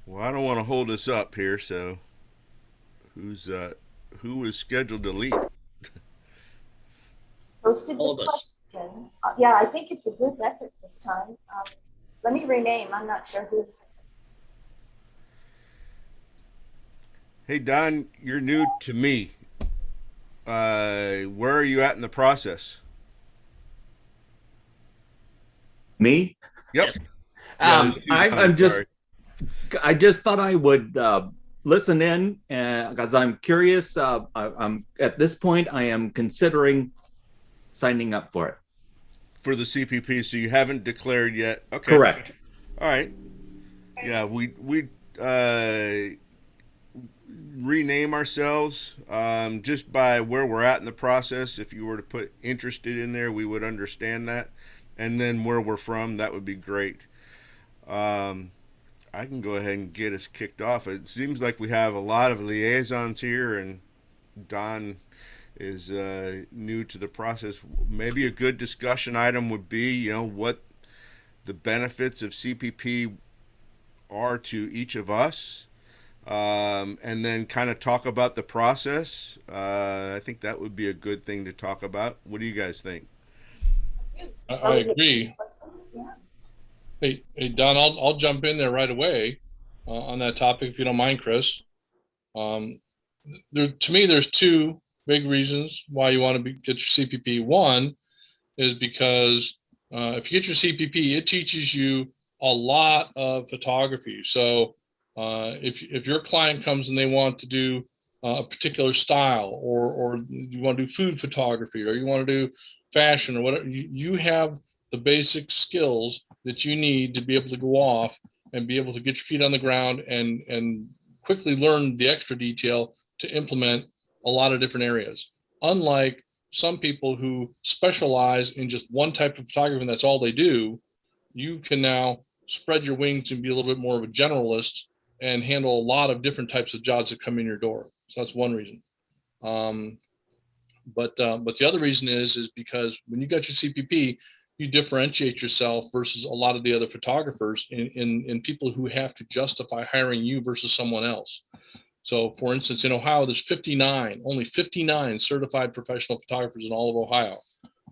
Well, I don't want to hold us up here, so who is scheduled to lead? Posted All the of us. question. Yeah, I think it's a group effort this time. Let me rename. I'm not sure who's. Hey Don, you're new to me. Where are you at in the process? Me? Yep. Yes. Yeah, there's two I'm Dons. Sorry. just I just thought I would listen in because I'm curious. I'm at this point I am considering signing up for it. For the CPP, so you haven't declared yet. Okay. Correct. All right. Yeah, we uh, rename ourselves just by where we're at in the process. If you were to put interested in there, we would understand that, and then where we're from, that would be great. Um, I can go ahead and get us kicked off. It seems like we have a lot of liaisons here, and Don is new to the process. Maybe a good discussion item would be, what the benefits of CPP are to each of us, and then kind of talk about the process. I think that would be a good thing to talk about. What do you guys think? I agree. Yeah. Hey, Don, I'll jump in there right away on that topic if you don't mind, Chris. Um, to me, there's two big reasons why you want to get your CPP. One is because if you get your CPP, it teaches you a lot of photography. So if your client comes and they want to do a particular style, or you want to do food photography, or you want to do fashion, or whatever, you have the basic skills that you need to be able to go off and be able to get your feet on the ground and quickly learn the extra detail to implement a lot of different areas. Unlike some people who specialize in just one type of photography and that's all they do, you can now spread your wings and be a little bit more of a generalist and handle a lot of different types of jobs that come in your door. So that's one reason. Um, but the other reason is because when you got your CPP, you differentiate yourself versus a lot of the other photographers in people who have to justify hiring you versus someone else. So, for instance, in Ohio, there's only 59 certified professional photographers in all of Ohio.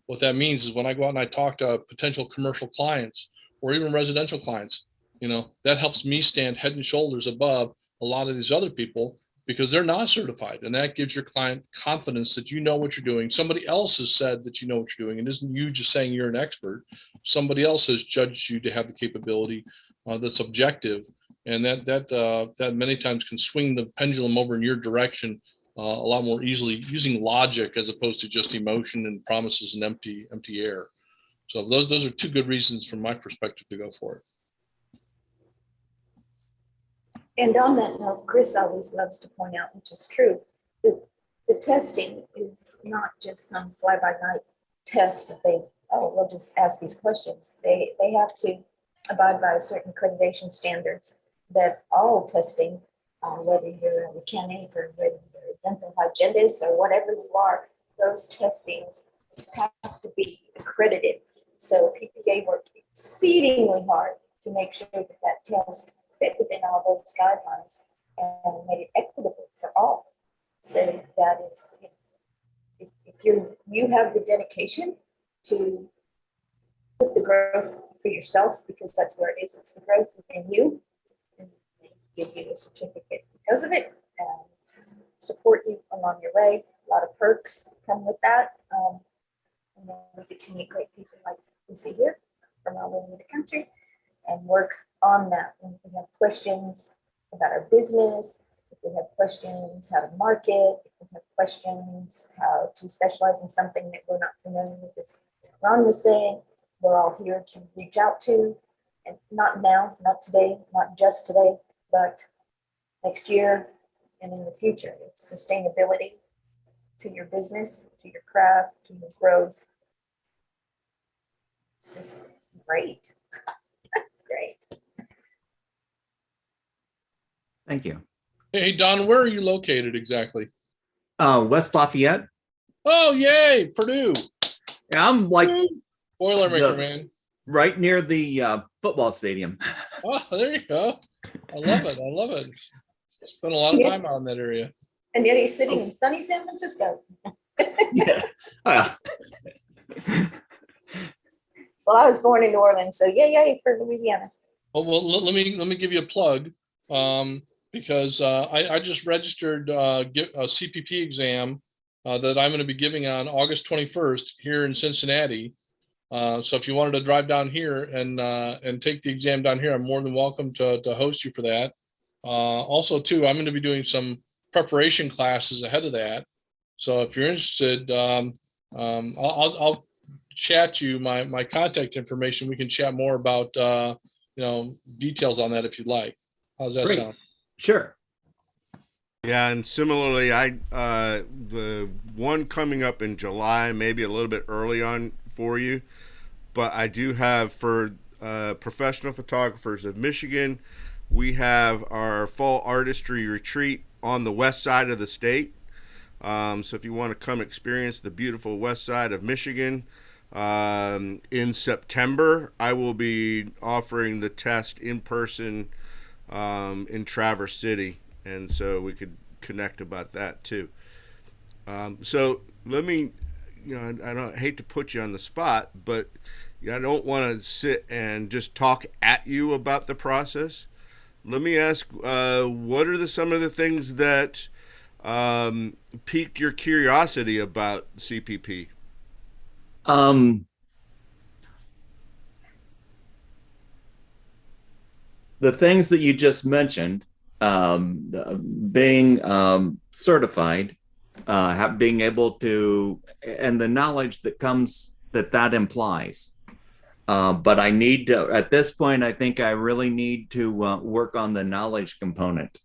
What that means is when I go out and I talk to potential commercial clients or even residential clients, that helps me stand head and shoulders above a lot of these other people because they're not certified. And that gives your client confidence that you know what you're doing. Somebody else has said that you know what you're doing. It isn't you just saying you're an expert. Somebody else has judged you to have the capability that's objective, and that many times can swing the pendulum over in your direction a lot more easily using logic as opposed to just emotion and promises and empty air. So those are two good reasons from my perspective to go for it. And on that note, Chris always loves to point out, which is true, that the testing is not just some fly-by-night test that we'll just ask these questions. They have to abide by certain accreditation standards that all testing, whether you're a mechanic or whether you're a dental hygienist or whatever you are, those testings have to be accredited. So PPA worked exceedingly hard to make sure that that test fit within all those guidelines and made it equitable for all. So that is, if you have the dedication to put the growth for yourself, because that's where it is, it's the growth within you, and they give you a certificate because of it and support you along your way. A lot of perks come with that. And then we get to meet great people like we see here from all over the country and work on that. When we have questions about our business, if we have questions how to market, if we have questions how to specialize in something that we're not familiar with, as Ron was saying, we're all here to reach out to, and not now, not today, not just today, but next year and in the future. It's sustainability to your business, to your craft, to your growth. It's just great. That's great. Thank you. Hey, Don, where are you located exactly? West Lafayette. Oh, yay, Purdue. Yeah, I'm like Boilermaker, the- man. right near the football stadium. Oh, there you go. I love it. I love it. Spent a lot of time out in that area. And yet he's sitting in sunny San Francisco. Yeah. Well, I was born in New Orleans, so yay for Louisiana. Well, let me give you a plug, because I just registered a CPP exam that I'm going to be giving on August 21st here in Cincinnati. So if you wanted to drive down here and take the exam down here, I'm more than welcome to host you for that. Also, too, I'm going to be doing some preparation classes ahead of that. So if you're interested, I'll chat you my contact information. We can chat more about details on that if you'd like. How's that Great. sound? Sure. Yeah, and similarly, the one coming up in July, maybe a little bit early on for you, but I do have for professional photographers of Michigan, we have our fall artistry retreat on the west side of the state. So if you want to come experience the beautiful west side of Michigan, in September, I will be offering the test in person in Traverse City, and so we could connect about that too. So let me, I hate to put you on the spot, but I don't want to sit and just talk at you about the process. Let me ask, what are some of the things that piqued your curiosity about CPP? The things that you just mentioned, being certified, being able to, and the knowledge that comes that implies. But I need to, at this point, I think I really need to work on the knowledge component.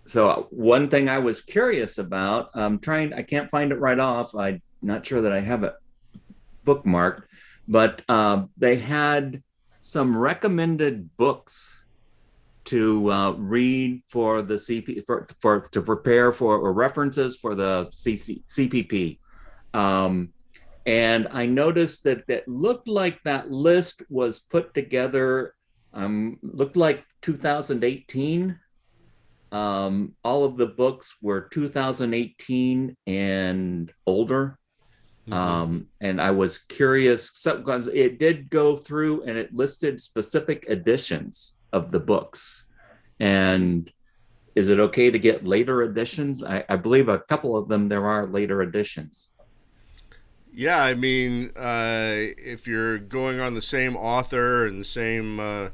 So one thing I was curious about, I can't find it right off. I'm not sure that I have it bookmarked, but they had some recommended books to read for the CP to prepare for, or references for the CPP. And I noticed that looked like that list was put together, looked like 2018. All of the books were 2018 and older. And I was curious because it did go through and it listed specific editions of the books. And is it okay to get later editions? I believe a couple of them, there are later editions. Yeah, I mean, if you're going on the same author and the same,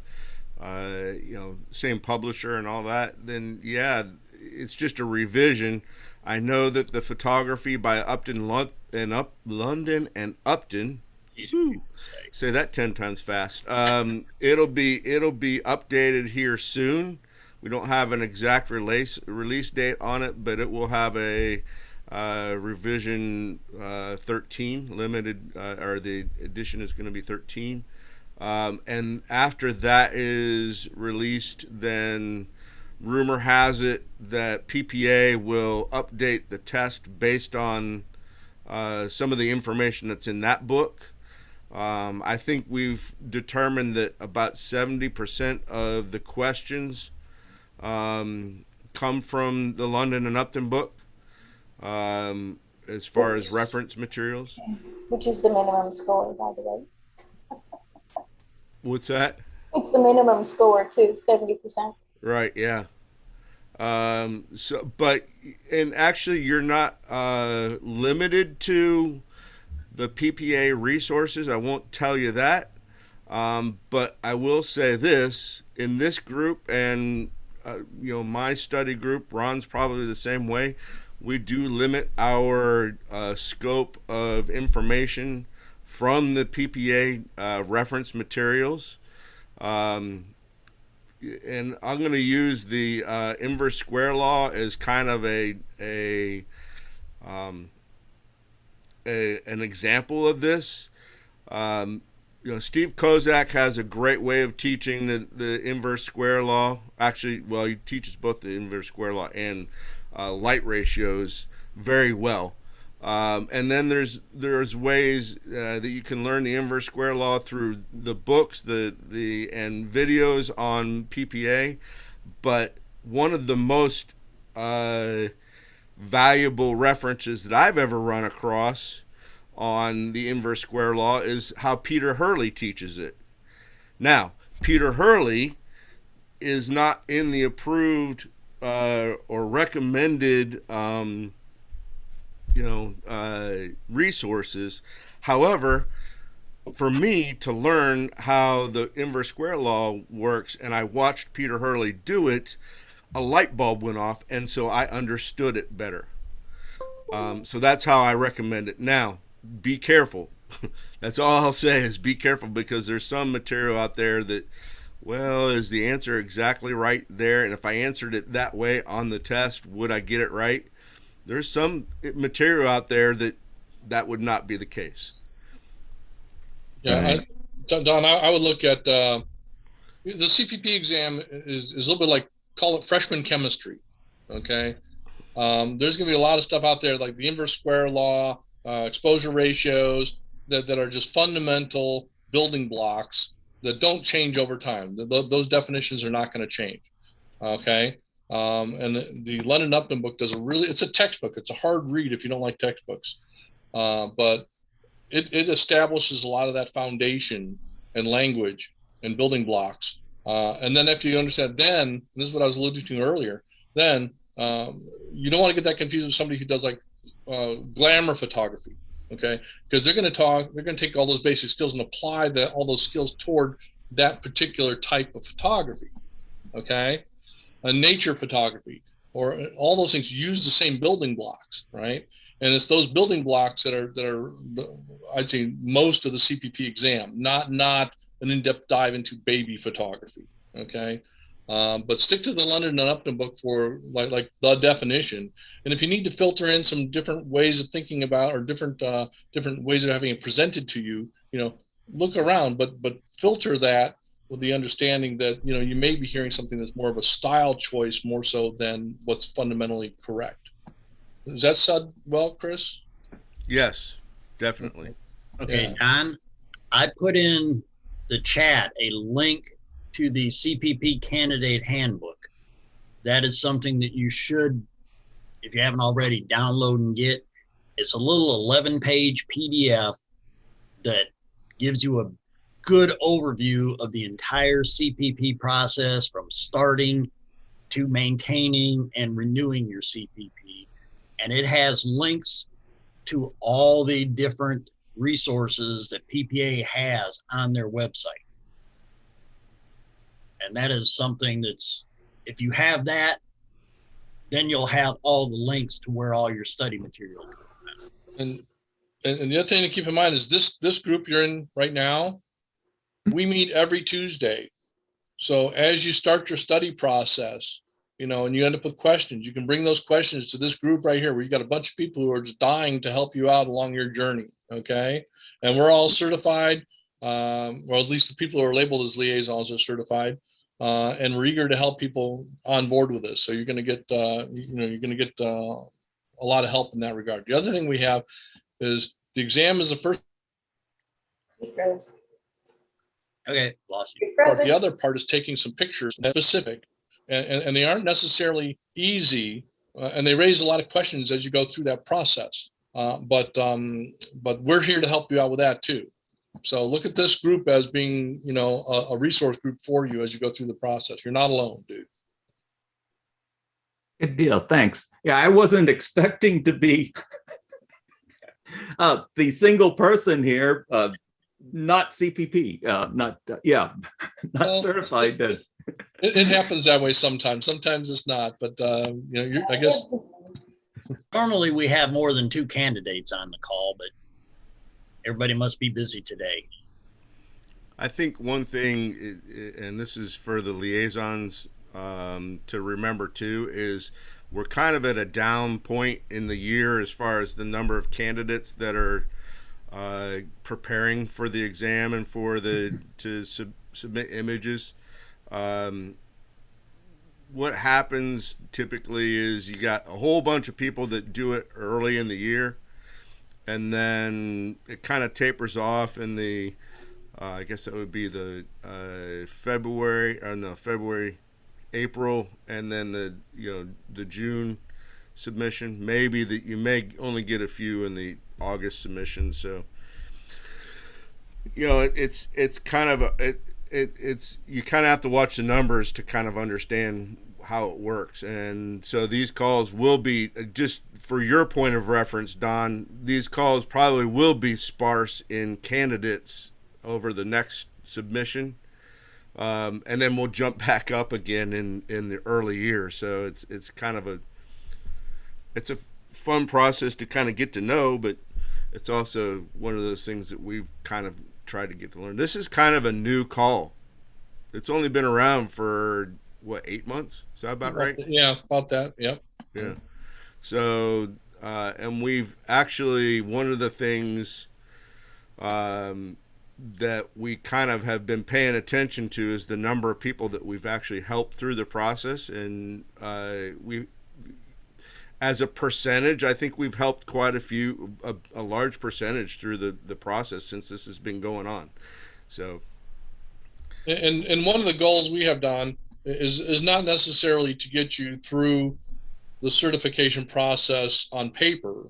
same publisher and all that, then yeah, it's just a revision. I know that the photography by London and Upton, say that 10 times fast. It'll be updated here soon. We don't have an exact release date on it, but it will have a revision 13 limited, or the edition is going to be 13. And after that is released, then rumor has it that PPA will update the test based on some of the information that's in that book. I think we've determined that about 70% of the questions come from the London and Upton book, as far as reference materials. Which is the minimum score, by the way. What's that? It's the minimum score too, 70%. Right, yeah. And actually you're not limited to the PPA resources. I won't tell you that. But I will say this, in this group and my study group, Ron's probably the same way. We do limit our scope of information from the PPA reference materials. And I'm going to use the inverse square law as kind of an example of this. Steve Kozak has a great way of teaching the inverse square law. Actually, well, he teaches both the inverse square law and light ratios very well. And then there's ways that you can learn the inverse square law through the books, and videos on PPA. But one of the most valuable references that I've ever run across on the inverse square law is how Peter Hurley teaches it. Now, Peter Hurley is not in the approved or recommended resources. However, for me to learn how the inverse square law works, and I watched Peter Hurley do it, a light bulb went off, and so I understood it better. So that's how I recommend it. Now, be careful. That's all I'll say is be careful, because there's some material out there that, well, is the answer exactly right there? And if I answered it that way on the test, would I get it right? There's some material out there that would not be the case. Yeah, Don, I would look at the CPP exam is a little bit like, call it freshman chemistry. Okay. There's going to be a lot of stuff out there like the inverse square law, exposure ratios that are just fundamental building blocks that don't change over time. Those definitions are not going to change. Okay. And the London Upton book it's a textbook. It's a hard read if you don't like textbooks. But it establishes a lot of that foundation and language and building blocks. And then after you understand, then this is what I was alluding to earlier, then you don't want to get that confused with somebody who does like glamour photography, okay? Because they're going to take all those basic skills and apply all those skills toward that particular type of photography, okay? Nature photography, or all those things use the same building blocks, right? And it's those building blocks that are I'd say most of the CPP exam, not an in-depth dive into baby photography, okay? But stick to the London and Upton book for like the definition. And if you need to filter in some different ways of thinking about, or different ways of having it presented to you, look around, but filter that with the understanding that, you may be hearing something that's more of a style choice more so than what's fundamentally correct. Is that said well, Chris? Yes, definitely. Okay, Yeah. Don, I put in the chat a link to the CPP candidate handbook. That is something that you should, if you haven't already, download and get. It's a little 11-page PDF that gives you a good overview of the entire CPP process, from starting to maintaining and renewing your CPP. And it has links to all the different resources that PPA has on their website. And that is something that's, if you have that, then you'll have all the links to where all your study material is. And the other thing to keep in mind is this group you're in right now, we meet every Tuesday. So as you start your study process, and you end up with questions, you can bring those questions to this group right here, where you got a bunch of people who are just dying to help you out along your journey. Okay. And we're all certified, or at least the people who are labeled as liaisons are certified. And we're eager to help people on board with this. So you're going to get, a lot of help in that regard. The other thing we have is the exam is the first. He froze. Okay, lost you. He Part. froze. The other part is taking some pictures that are specific, and they aren't necessarily easy, and they raise a lot of questions as you go through that process. But we're here to help you out with that too. So look at this group as being, a resource group for you as you go through the process. You're not alone, dude. Good deal. Thanks. Yeah, I wasn't expecting to be the single person here, not CPP, not Well, certified. It happens that way sometimes. Sometimes it's not, but I guess. Normally we have more than 2 candidates on the call, but everybody must be busy today. I think one thing, and this is for the liaisons to remember too, is we're kind of at a down point in the year as far as the number of candidates that are preparing for the exam and for to submit images. What happens typically is you got a whole bunch of people that do it early in the year, and then it kind of tapers off in the I guess that would be the February, April, and then the June submission. Maybe that you may only get a few in the August submission. So it's kind of it's you kind of have to watch the numbers to kind of understand how it works. And so these calls will be, just for your point of reference, Don, these calls probably will be sparse in candidates over the next submission. And then we'll jump back up again in the early year. So it's kind of it's a fun process to kind of get to know, but it's also one of those things that we've kind of tried to get to learn. This is kind of a new call. It's only been around for what, 8 months? Is that about right? Yeah, about that. Yep. Yeah. So, and we've actually, one of the things that we kind of have been paying attention to is the number of people that we've actually helped through the process. And we, as a percentage, I think we've helped quite a large percentage through the process since this has been going on. So, And one of the goals we have done is not necessarily to get you through the certification process on paper,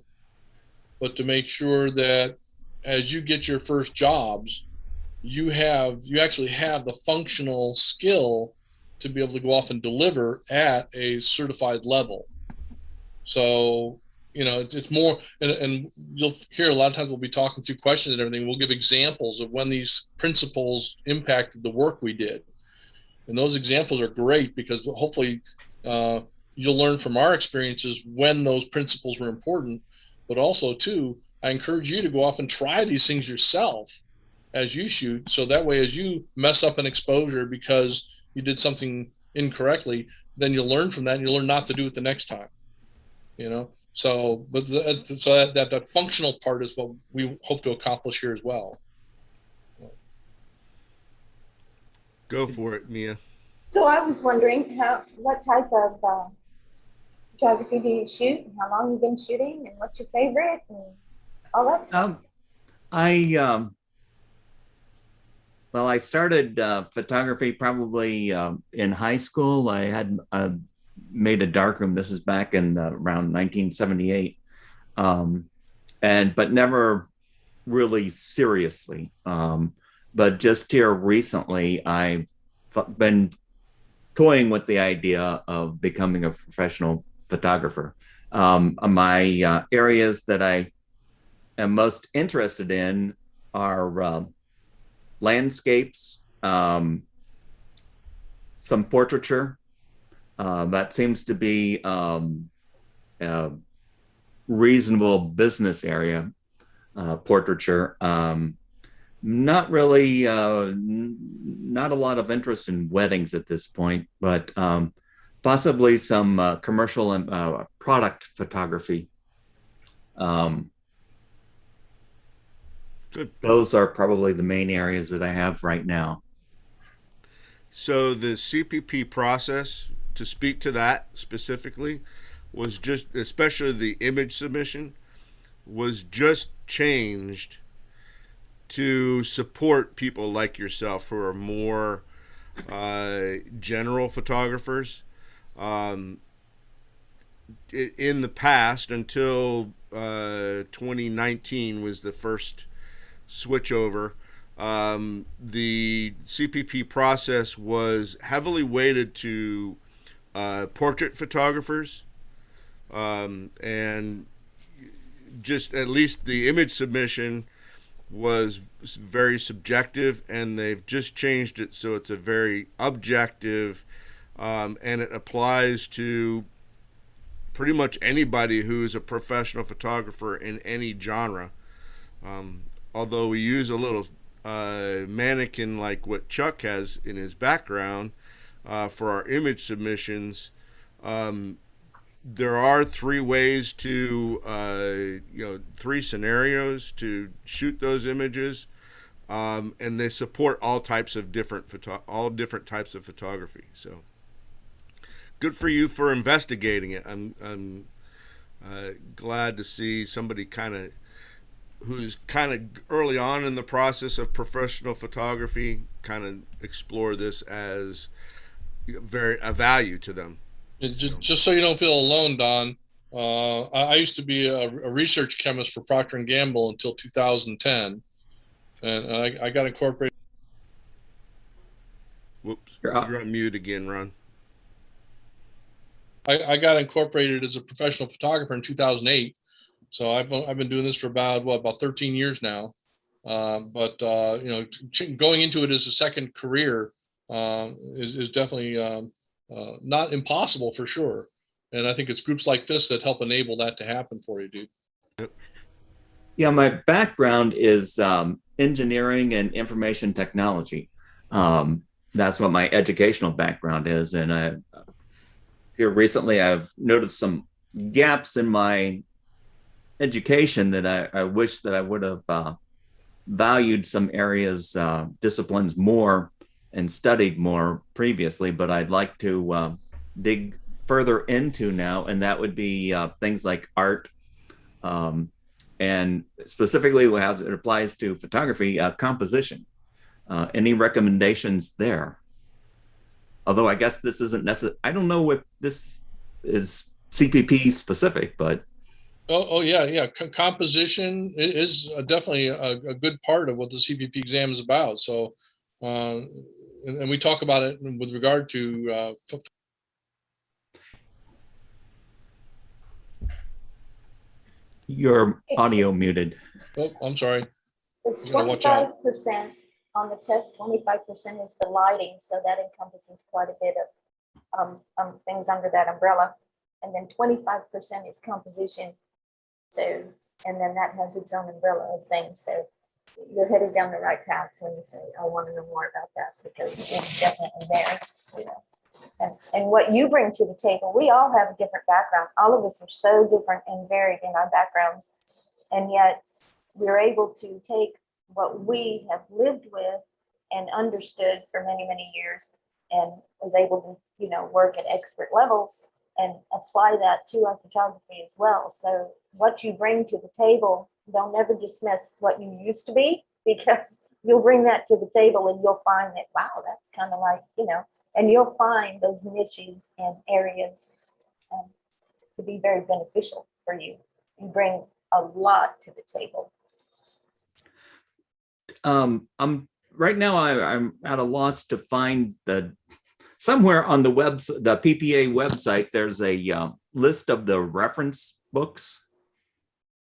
but to make sure that as you get your first jobs, you actually have the functional skill to be able to go off and deliver at a certified level. So, it's more, and you'll hear a lot of times we'll be talking through questions and everything. We'll give examples of when these principles impacted the work we did. And those examples are great because hopefully you'll learn from our experiences when those principles were important. But also, too, I encourage you to go off and try these things yourself as you shoot. So that way, as you mess up an exposure because you did something incorrectly, then you'll learn from that and you'll learn not to do it the next time. So that functional part is what we hope to accomplish here as well. go for it, Mia. So I was wondering what type of photography do you shoot, and how long you've been shooting, and what's your favorite, and all that stuff. I started photography probably in high school. I had made a darkroom. This is back in around 1978, but never really seriously. But just here recently, I've been toying with the idea of becoming a professional photographer. My areas that I am most interested in are landscapes, some portraiture. That seems to be a reasonable business area, portraiture. Not really, not a lot of interest in weddings at this point, but possibly some commercial and product photography. Good. Those are probably the main areas that I have right now. So the CPP process, to speak to that specifically, was just, especially the image submission, was just changed to support people like yourself who are more general photographers. In the past, until 2019 was the first switch over, the CPP process was heavily weighted to portrait photographers, and just at least the image submission was very subjective, and they've just changed it so it's a very objective, and it applies to pretty much anybody who's a professional photographer in any genre. Although we use a little mannequin like what Chuck has in his background for our image submissions, there are three ways to, three scenarios to shoot those images, and they support all types of different types of photography. So, good for you for investigating it. I'm glad to see somebody kind of who's kind of early on in the process of professional photography kind of explore this as a value to them. Just so you don't feel alone, Don. I used to be a research chemist for Procter and Gamble until 2010, and I got incorporated. Whoops, You're up. you're on mute again, Ron. I got incorporated as a professional photographer in 2008. So I've been doing this for about 13 years now. But you know, going into it as a second career is definitely not impossible for sure. And I think it's groups like this that help enable that to happen for you, dude. Yep. Yeah, my background is engineering and information technology. That's what my educational background is. And here recently, I've noticed some gaps in my education that I wish that I would have valued some areas, disciplines more and studied more previously, but I'd like to dig further into now, and that would be things like art, and specifically as it applies to photography, composition. Any recommendations there? Although I guess this isn't necessary. I don't know if this is CPP specific, but Oh yeah. Composition is definitely a good part of what the CPP exam is about. So, and we talk about it with regard to. your audio muted. Oh, I'm sorry. It's You gotta watch out. 25% on the test, 25% is the lighting, so that encompasses quite a bit of things under that umbrella. And then 25% is composition. So, and then that has its own umbrella of things. So you're headed down the right path when you say, I want to know more about that, because it's definitely there, you know. And what you bring to the table, we all have a different background. All of us are so different and varied in our backgrounds. And yet we're able to take what we have lived with and understood for many, many years, and was able to, you know, work at expert levels and apply that to our photography as well. So what you bring to the table, don't ever dismiss what you used to be, because you'll bring that to the table and you'll find that, wow, that's kind of like, you know, and you'll find those niches and areas to be very beneficial for you. You bring a lot to the table. I'm right now. I'm at a loss to find somewhere on the PPA website. There's a list of the reference books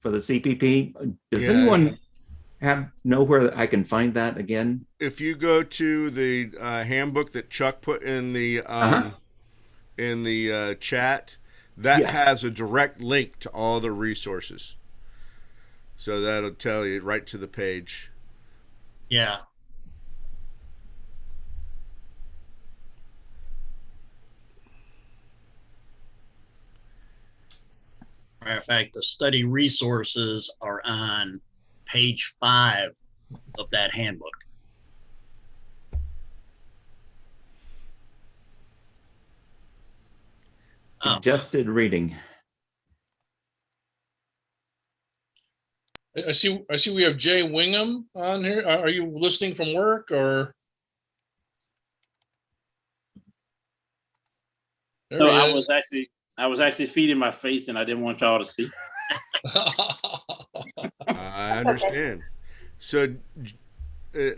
for the CPP. Does anyone know where I can find that again? If you go to the handbook that Chuck put in the chat, that has a direct link to all the resources. So that'll tell you right to the page. Yeah. Matter of fact, the study resources are on page 5 of that handbook. Suggested reading. I see we have Jay Wingham on here. Are you listening from work or? There No, he I is. was actually feeding my face, and I didn't want y'all to see. I understand. So,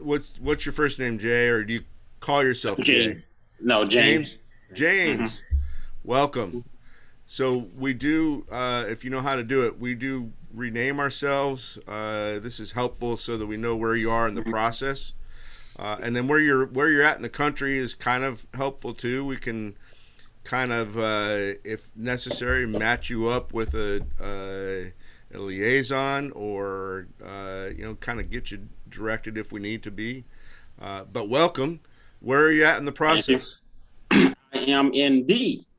what's your first name, Jay, or do you call yourself Jay? No, James. James. Mm-hmm. Welcome. So we do, if you know how to do it, we do rename ourselves. This is helpful so that we know where you are in the process, and then where you're at in the country is kind of helpful too. We can kind of, if necessary, match you up with a liaison, or kind of get you directed if we need to be. But welcome. Where are you at in the process? I am in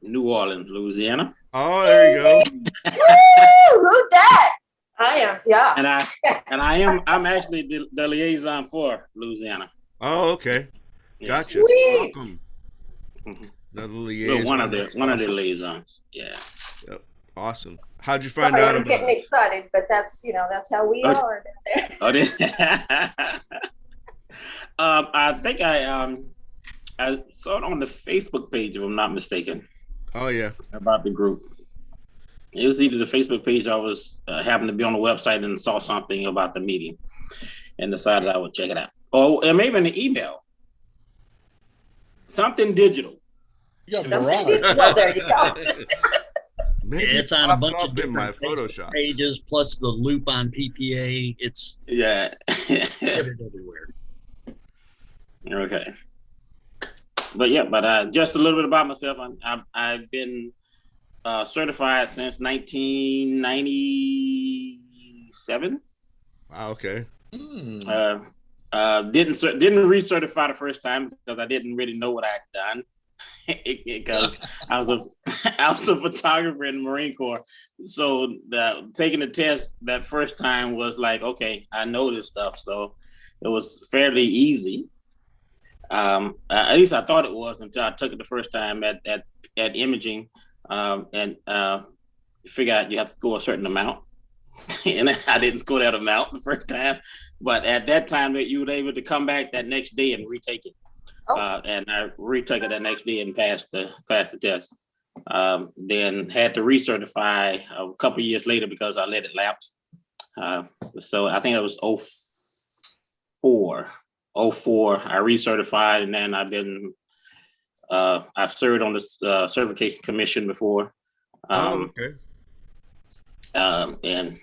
New Orleans, Louisiana. Oh, there you go. Woo! Who's that? I am, yeah. I'm actually the liaison for Louisiana. Oh, okay. Yes. Gotcha. Sweet. Welcome. Mhm. Another liaison. One of the That's awesome. liaisons. Yeah. Yep. Awesome. How'd you find Sorry, out I'm about getting it? excited, but that's, that's how we Okay. are down there. Oh, I think I saw it on the Facebook page, if I'm not mistaken, Oh yeah. about the group. It was either the Facebook page, I was happened to be on the website and saw something about the meeting and decided I would check it out. Oh, and maybe an email. Something digital. You got Something variety. did- Well, there you go. Maybe It's it on a popped bunch up of in my different Facebook Photoshop. pages, plus the loop on PPA. It's Yeah. put it everywhere. Okay. But yeah, but just a little bit about myself. I've been certified since 1997. Wow, okay. Hmm. Didn't recertify the first time because I didn't really know what I'd done. Because I was a I was a photographer in the Marine Corps, so taking the test that first time was like, okay, I know this stuff, so it was fairly easy. At least I thought it was until I took it the first time at imaging, and figure out you have to score a certain amount, and I didn't score that amount the first time, but at that time that you were able to come back that next day and retake it. Oh. And I retook it that next day and passed the test. Then had to recertify a couple years later because I let it lapse. So I think it was 04. I recertified, and then I've served on the certification commission before. Okay. And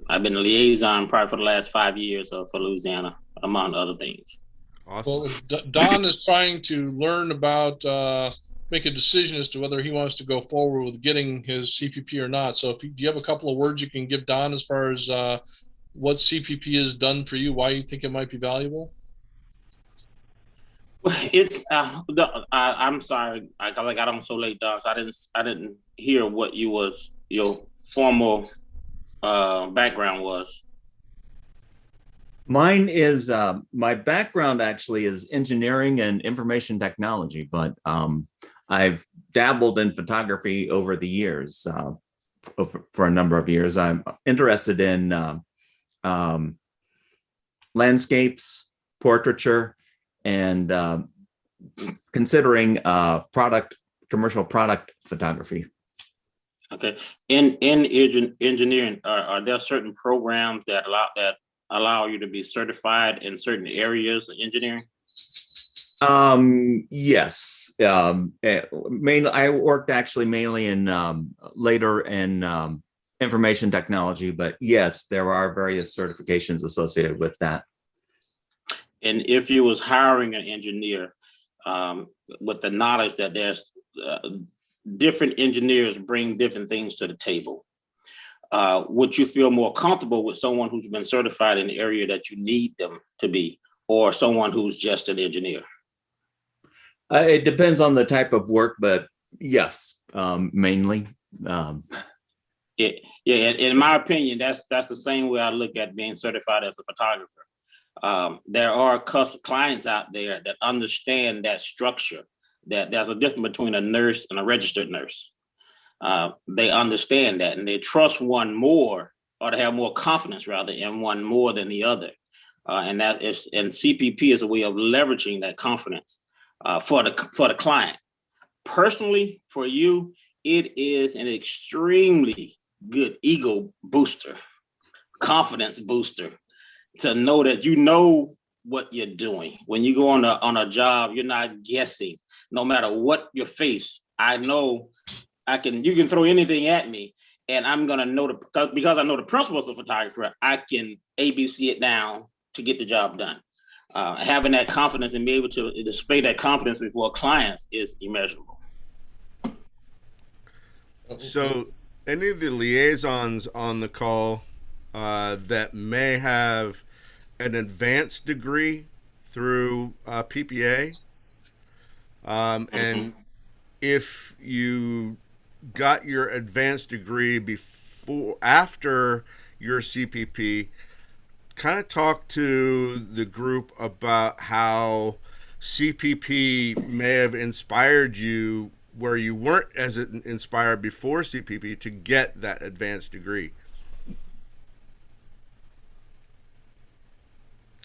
I've been a liaison probably for the last 5 years for Louisiana, among other things. Awesome. Well, Don is trying to learn about, make a decision as to whether he wants to go forward with getting his CPP or not. So do you have a couple of words you can give Don as far as what CPP has done for you, why you think it might be valuable? It's I'm sorry, I got on so late, Don. So I didn't hear what your formal background was. Mine is my background actually is engineering and information technology, but I've dabbled in photography over the years for a number of years. I'm interested in landscapes, portraiture, and considering commercial product photography. Okay, in engineering, are there certain programs that allow you to be certified in certain areas of engineering? Yes. Mainly, I worked actually mainly in later in information technology, but yes, there are various certifications associated with that. And if you was hiring an engineer, with the knowledge that there's different engineers bring different things to the table, would you feel more comfortable with someone who's been certified in the area that you need them to be, or someone who's just an engineer? It depends on the type of work, but yes, mainly. Yeah, in my opinion, that's the same way I look at being certified as a photographer. There are clients out there that understand that structure, that there's a difference between a nurse and a registered nurse. They understand that, and they trust one more, or they have more confidence rather in one more than the other. And CPP is a way of leveraging that confidence for the client. Personally, for you, it is an extremely good ego booster, confidence booster, to know that you know what you're doing. When you go on a job, you're not guessing. No matter what you face, I know you can throw anything at me, and I'm gonna know because I know the principles of photography, I can ABC it down to get the job done. Having that confidence and be able to display that confidence before clients is immeasurable. So, any of the liaisons on the call that may have an advanced degree through PPA, and if you got your advanced degree after your CPP, kind of talk to the group about how CPP may have inspired you where you weren't as inspired before CPP to get that advanced degree?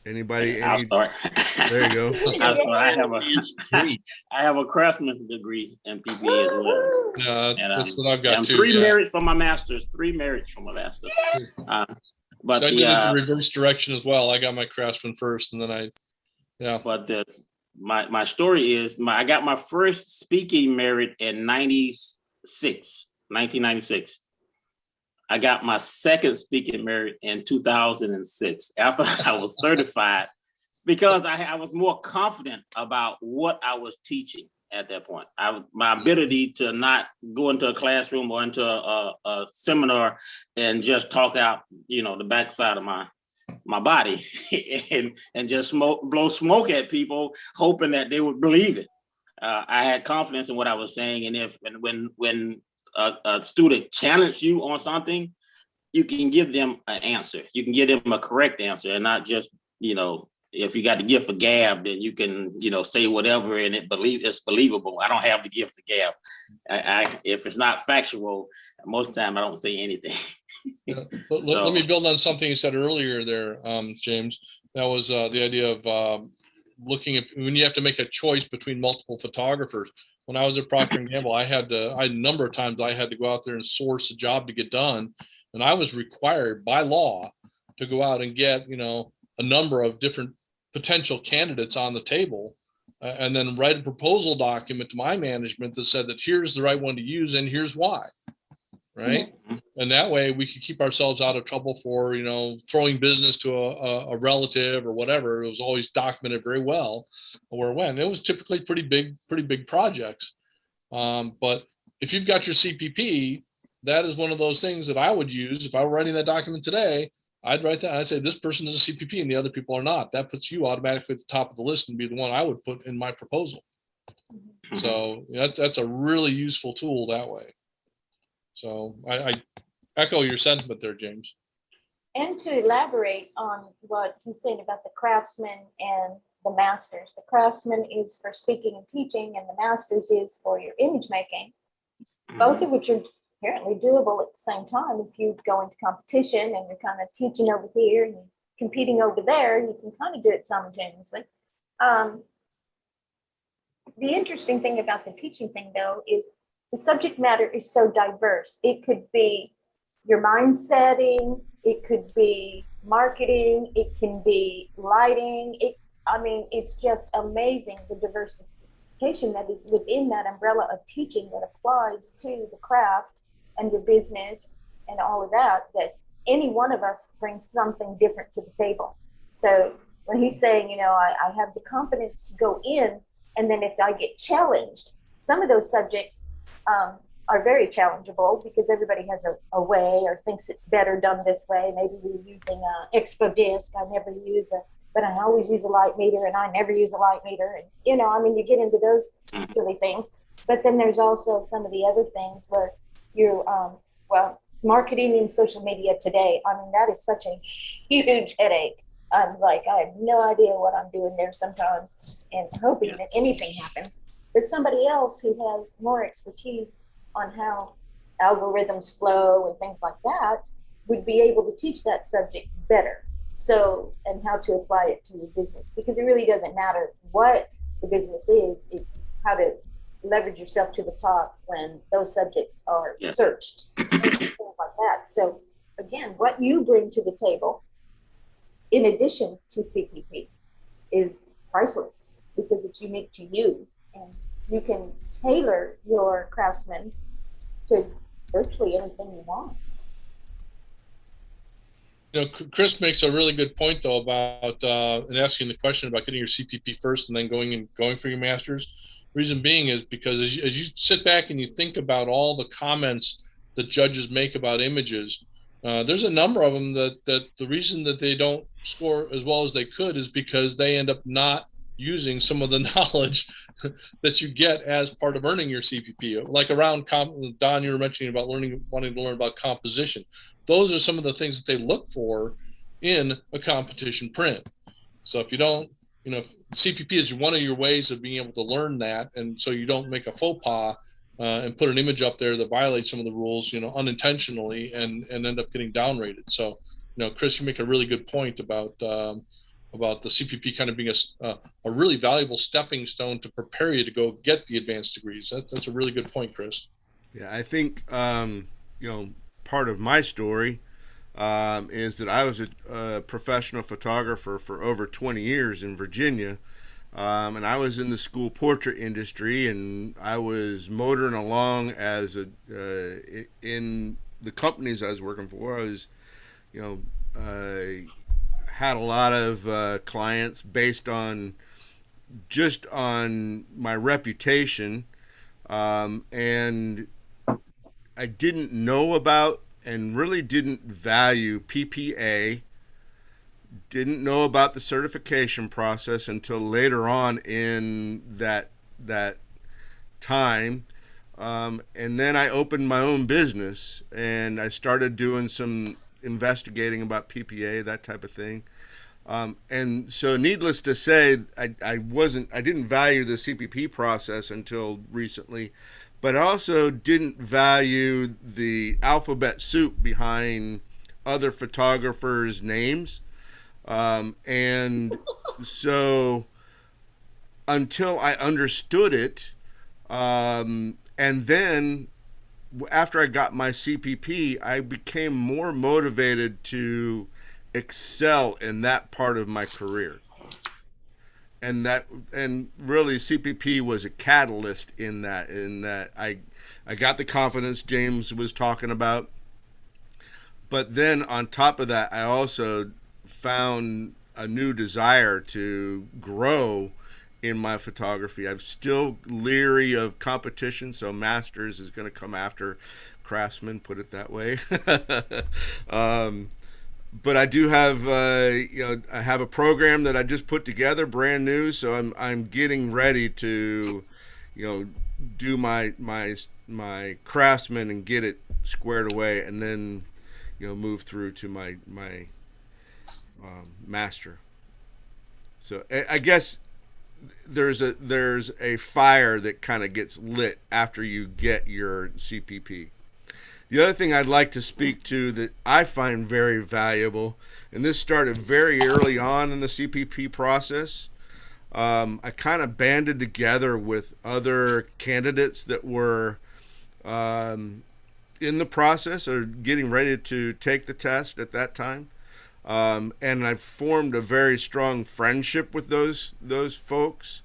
Anybody? I'll start. There you go. I'll start. Three. I have a craftsman's degree in PPE as well. And, That's what I've got and too. three yeah. merits from my master's. 3 merits from my master's. But So I did it the reverse direction as well. I got my craftsman first, and then But my story is I got my first speaking merit in 1996. I got my second speaking merit in 2006 after I was certified, because I was more confident about what I was teaching at that point. My ability to not go into a classroom or into a seminar and just talk out, the backside of my body and just blow smoke at people, hoping that they would believe it. I had confidence in what I was saying, and when a student challenge you on something, you can give them an answer. You can give them a correct answer, and not just, if you got the gift of gab, then you can, say whatever and it's believable. I don't have the gift of gab. If it's not factual, most of the time I don't say anything. Let me build on something you said earlier there, James. That was the idea of looking at when you have to make a choice between multiple photographers. When I was at Procter & Gamble, I had a number of times I had to go out there and source a job to get done. And I was required by law to go out and get, a number of different potential candidates on the table, and then write a proposal document to my management that said that here's the right one to use and here's why. Right. Mm-hmm. And that way we could keep ourselves out of trouble for, throwing business to a relative or whatever. It was always documented very well where it went. It was typically pretty big projects. But if you've got your CPP, that is one of those things that I would use. If I were writing that document today, I'd write that. I'd say this person is a CPP and the other people are not. That puts you automatically at the top of the list and be the one I would put in my proposal. So that's a really useful tool that way. So I echo your sentiment there, James. And to elaborate on what he's saying about the craftsman and the masters, the craftsman is for speaking and teaching, and the masters is for your image making, both of which are apparently doable at the same time. If you go into competition and you're kind of teaching over here and competing over there, you can kind of do it simultaneously. The interesting thing about the teaching thing, though, is the subject matter is so diverse. It could be your mind setting, it could be marketing, it can be lighting. It's just amazing the diversification that is within that umbrella of teaching that applies to the craft and your business and all of that any one of us brings something different to the table. So when he's saying, I have the confidence to go in, and then if I get challenged, some of those subjects are very challengeable because everybody has a way or thinks it's better done this way. Maybe we're using an expo disc. I never use but I always use a light meter, and I never use a light meter. And, you get into those silly things. But then there's also some of the other things where you're, marketing and social media today. That is such a huge headache. I'm like, I have no idea what I'm doing there sometimes and hoping that anything happens. But somebody else who has more expertise on how algorithms flow and things like that would be able to teach that subject better. So, and how to apply it to your business, because it really doesn't matter what the business is, it's how to leverage yourself to the top when those subjects are searched and things like that. So again, what you bring to the table in addition to CPP is priceless because it's unique to you, and you can tailor your craftsman to virtually anything you want. Chris makes a really good point though about and asking the question about getting your CPP first and then going for your master's. Reason being is because as you sit back and you think about all the comments that judges make about images, there's a number of them that the reason that they don't score as well as they could is because they end up not using some of the knowledge that you get as part of earning your CPP. Like around Don, you were mentioning about wanting to learn about composition. Those are some of the things that they look for in a competition print. So if you don't, CPP is one of your ways of being able to learn that, and so you don't make a faux pas and put an image up there that violates some of the rules, unintentionally, and end up getting downrated. So, Chris, you make a really good point about the CPP kind of being a really valuable stepping stone to prepare you to go get the advanced degrees. That's a really good point, Chris. Yeah, I think part of my story is that I was a professional photographer for over 20 years in Virginia. And I was in the school portrait industry, and I was motoring along as in the companies I was working for. I was, had a lot of clients based on just on my reputation, and I didn't know about and really didn't value PPA. Didn't know about the certification process until later on in that time, and then I opened my own business and I started doing some investigating about PPA, that type of thing. And so, needless to say, I didn't value the CPP process until recently, but I also didn't value the alphabet soup behind other photographers' names. And so until I understood it, and then after I got my CPP, I became more motivated to excel in that part of my career. And really CPP was a catalyst in that I got the confidence James was talking about. But then on top of that, I also found a new desire to grow in my photography. I'm still leery of competition, so masters is going to come after craftsman, put it that way. But I do have, I have a program that I just put together, brand new. So I'm getting ready to, do my craftsman and get it squared away, and then, move through to my master. So I guess there's a fire that kind of gets lit after you get your CPP. The other thing I'd like to speak to that I find very valuable, and this started very early on in the CPP process. I kind of banded together with other candidates that were in the process or getting ready to take the test at that time. And I've formed a very strong friendship with those folks.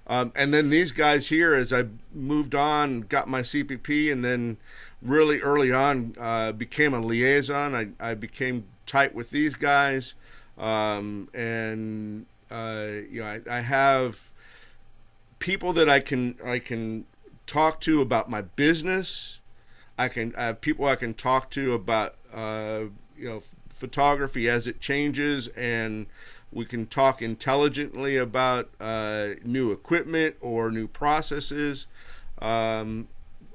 And then these guys here, as I moved on, got my CPP, and then really early on became a liaison. I became tight with these guys, and I have people that I can talk to about my business. I have people I can talk to about photography as it changes, and we can talk intelligently about new equipment or new processes. I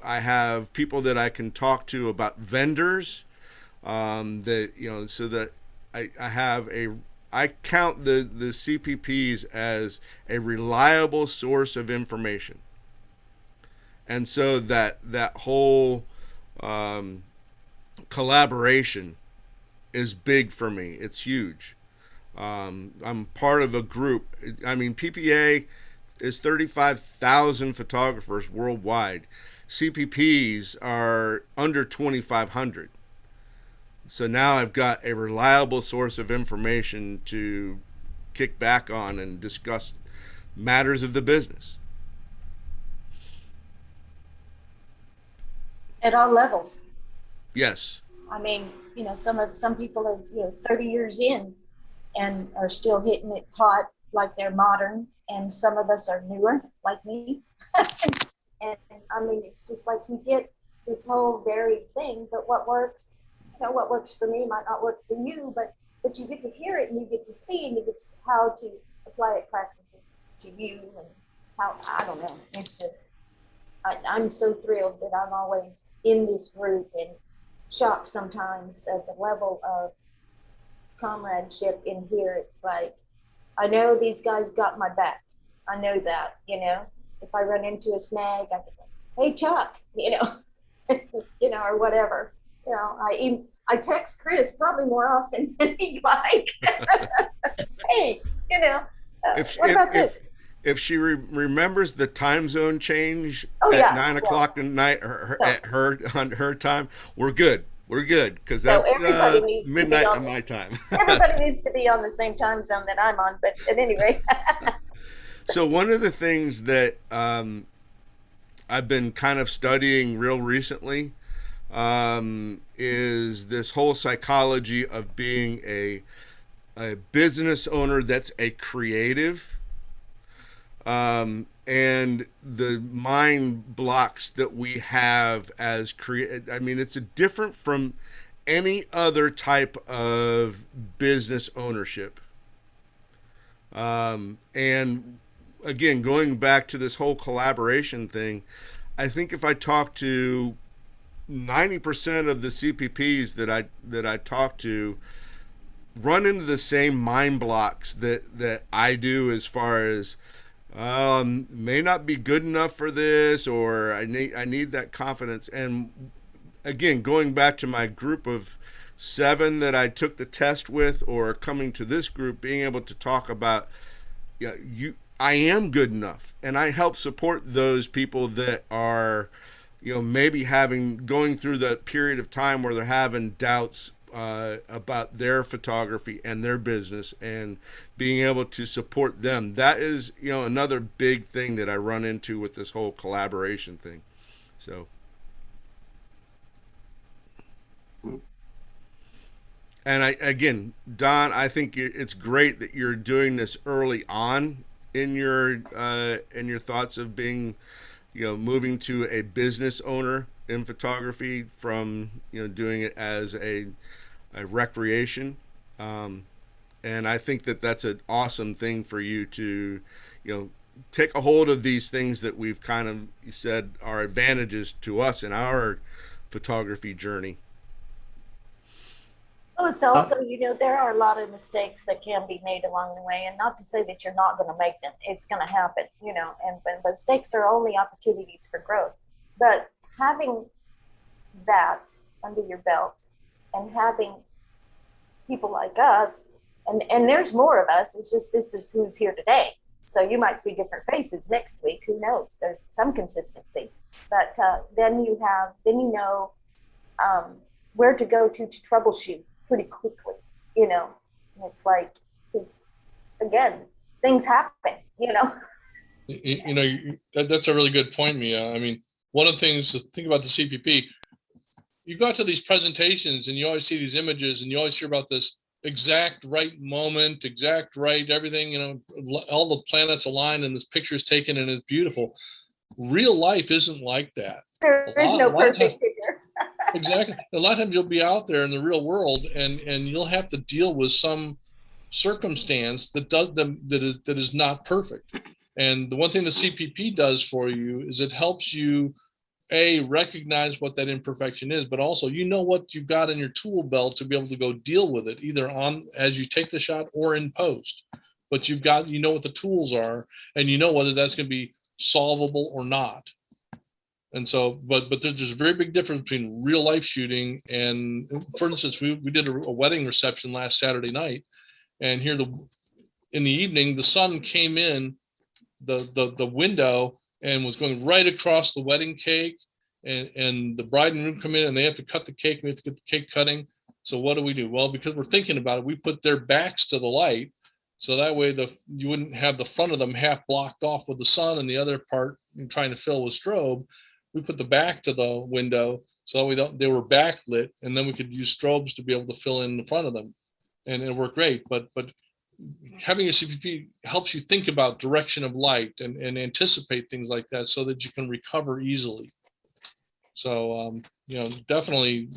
have people that I can talk to about vendors, so that I count the CPPs as a reliable source of information. And so that whole collaboration is big for me. It's huge. I'm part of a group. I mean, PPA is 35,000 photographers worldwide. CPPs are under 2,500. So now I've got a reliable source of information to kick back on and discuss matters of the business. At all levels. Yes. I mean, some people are 30 years in and are still hitting it hot like they're modern, and some of us are newer like me. And I mean, it's just like you get this whole varied thing, but what works for me might not work for you, but you get to hear it and you get to see and you get to how to apply it practically to you, and how, I don't know, it's just, I'm so thrilled that I'm always in this group, and shocked sometimes at the level of comradeship in here. It's like, I know these guys got my back. I know that, if I run into a snag, I can hey, Chuck, or whatever. I text Chris probably more often than he'd like. Hey, If what about this? if she remembers the time zone change Oh at yeah, 9 o'clock at night, at her on her time, we're good. We're good because so that's everybody needs to be midnight on on my this. time. Everybody needs to be on the same time zone that I'm on. But at any rate, So one of the things that I've been kind of studying real recently is this whole psychology of being a business owner that's a creative, and the mind blocks that we have as create. I mean, it's different from any other type of business ownership. And again, going back to this whole collaboration thing, I think if I talk to 90% of the CPPs that I talk to, run into the same mind blocks that I do, as far as may not be good enough for this, or I need that confidence. And again, going back to my group of 7 that I took the test with, or coming to this group, being able to talk about, yeah, I am good enough, and I help support those people that are, maybe going through that period of time where they're having doubts about their photography and their business, and being able to support them. That is, another big thing that I run into with this whole collaboration thing. So, and again, Don, I think it's great that you're doing this early on in your thoughts of being, moving to a business owner in photography, from doing it as a recreation. And I think that that's an awesome thing for you to, take a hold of these things that we've kind of said are advantages to us in our photography journey. well, it's also, there are a lot of mistakes that can be made along the way, and not to say that you're not going to make them. It's going to happen, and mistakes are only opportunities for growth. But having that under your belt, and having people like us, and there's more of us. It's just, this is who's here today. So you might see different faces next week. Who knows? There's some consistency, but then you know where to go to troubleshoot pretty quickly. And it's like, because again, things happen. That's a really good point, Mia. I mean, one of the things to think about the CPP, you go out to these presentations and you always see these images, and you always hear about this exact right moment, exact right everything, all the planets align and this picture is taken and it's beautiful. Real life isn't like that. There is no perfect picture. Exactly. A lot of times you'll be out there in the real world, and you'll have to deal with some circumstance that is not perfect. And the one thing the CPP does for you is it helps you recognize what that imperfection is, but also what you've got in your tool belt to be able to go deal with it, either on as you take the shot or in post. But you've got what the tools are, and whether that's going to be solvable or not. And so, but there's a very big difference between real life shooting and, for instance, we did a wedding reception last Saturday night, and here in the evening the sun came in the window and was going right across the wedding cake, and the bride and groom come in and they have to cut the cake. We have to get the cake cutting. So what do? Well, because we're thinking about it, we put their backs to the light, so that way you wouldn't have the front of them half blocked off with the sun and the other part trying to fill with strobe. We put the back to the window so they were backlit, and then we could use strobes to be able to fill in the front of them, and it worked great. But having a CPP helps you think about direction of light and anticipate things like that, so that you can recover easily. So, definitely,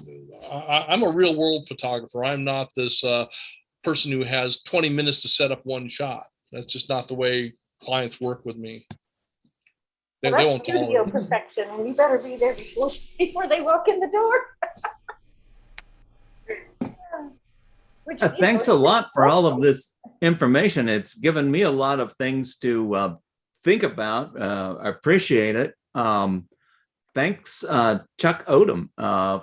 I'm a real world photographer. I'm not this person who has 20 minutes to set up one shot. That's just not the way clients work with me. Well, that's studio perfection, and you better be there before they walk in the door. Thanks a lot for all of this information. It's given me a lot of things to think about. I appreciate it. thanks, Chuck Odom,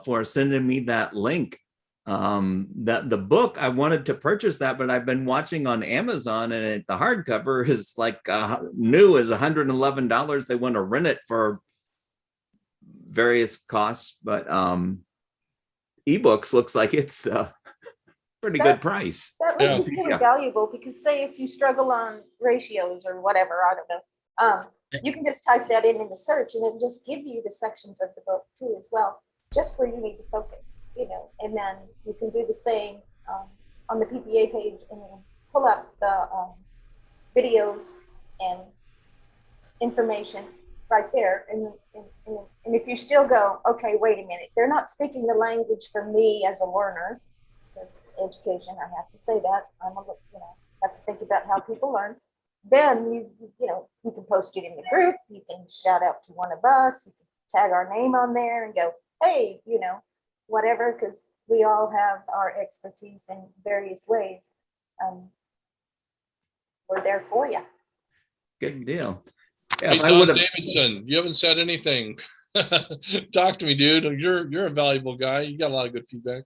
for sending me that link. That the book, I wanted to purchase that, but I've been watching on Amazon, and the hardcover is like new is $111. They want to rent it for various costs, but ebooks looks like it's a pretty good price. That Yeah. link is really valuable because say if you struggle on ratios or whatever, I don't know, you can just type that in the search and it just give you the sections of the book too as well, just where you need to focus, you know, and then you can do the same on the PPA page and then pull up the videos and information right there. And if you still go, okay, wait a minute, they're not speaking the language for me as a learner, because education, I have to say that, have to think about how people learn. Then you can post it in the group, you can shout out to one of us, you can tag our name on there and go, hey, whatever, because we all have our expertise in various ways. We're there for you. Good deal. Hey, Don Davidson, you haven't said anything. Talk to me, dude. You're a valuable guy. You got a lot of good feedback.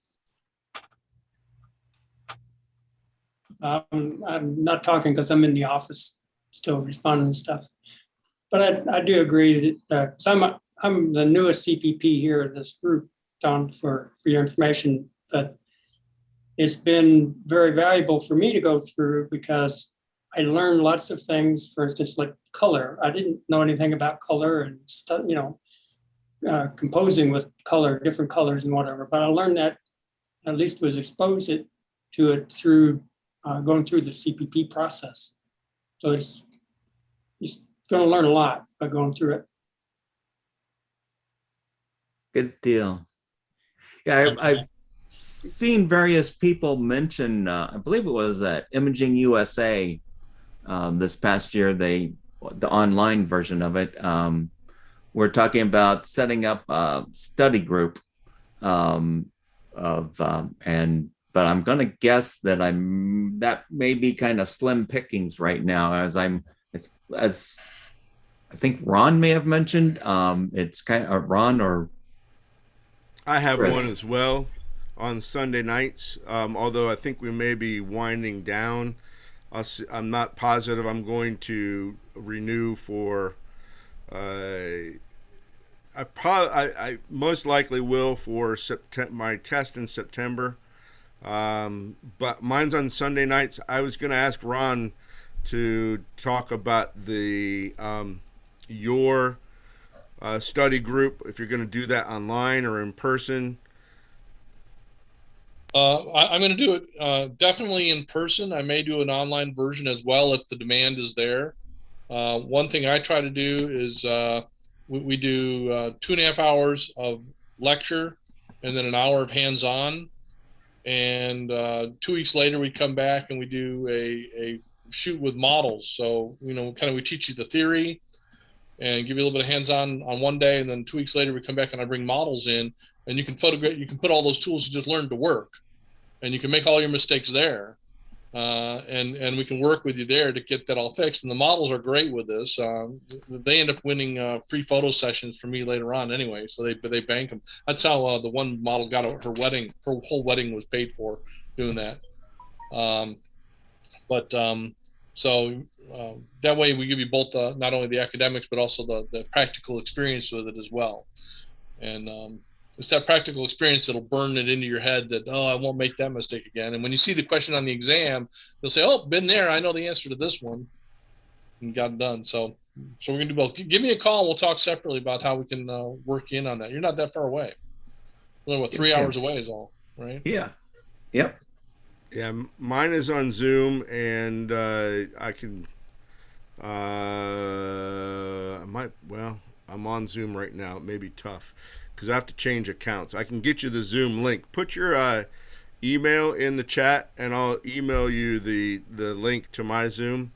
I'm not talking because I'm in the office still responding to stuff. But I do agree that so I'm the newest CPP here at this group, Don, for your information. But it's been very valuable for me to go through because I learned lots of things, for instance, like color. I didn't know anything about color and stuff, composing with color, different colors and whatever. But I learned that, at least was exposed to it through going through the CPP process. So you're going to learn a lot by going through it. Good deal. Yeah, I've seen various people mention, I believe it was at Imaging USA this past year, the online version of it. We're talking about setting up a study group but I'm going to guess that that may be kind of slim pickings right now, as I think Ron may have mentioned. It's kind of Ron or I have Chris. one as well on Sunday nights. Although I think we may be winding down. I'm not positive I'm going to renew for. I most likely will for my test in September. But mine's on Sunday nights. I was going to ask Ron to talk about the your study group, if you're going to do that online or in person. I'm going to do it definitely in person. I may do an online version as well if the demand is there. One thing I try to do is we do 2.5 hours of lecture and then an hour of hands-on. And 2 weeks later, we come back and we do a shoot with models. So, we teach you the theory and give you a little bit of hands-on on one day. And then 2 weeks later, we come back and I bring models in and you can photograph, you can put all those tools you just learned to work and you can make all your mistakes there. And we can work with you there to get that all fixed. And the models are great with this. They end up winning free photo sessions for me later on anyway. So they bank them. That's how the one model got her wedding. Her whole wedding was paid for doing that. So that way we give you both not only the academics, but also the practical experience with it as well. And it's that practical experience that'll burn it into your head that, I won't make that mistake again. And when you see the question on the exam, you'll say, been there. I know the answer to this one and got it done. So we're going to do both. Give me a call and we'll talk separately about how we can work in on that. You're not that far away. We're only 3 hours away is all, right? Yeah. Yep. Yeah, mine is on Zoom and I can, I'm on Zoom right now. It may be tough because I have to change accounts. I can get you the Zoom link. Put your email in the chat and I'll email you the link to my Zoom.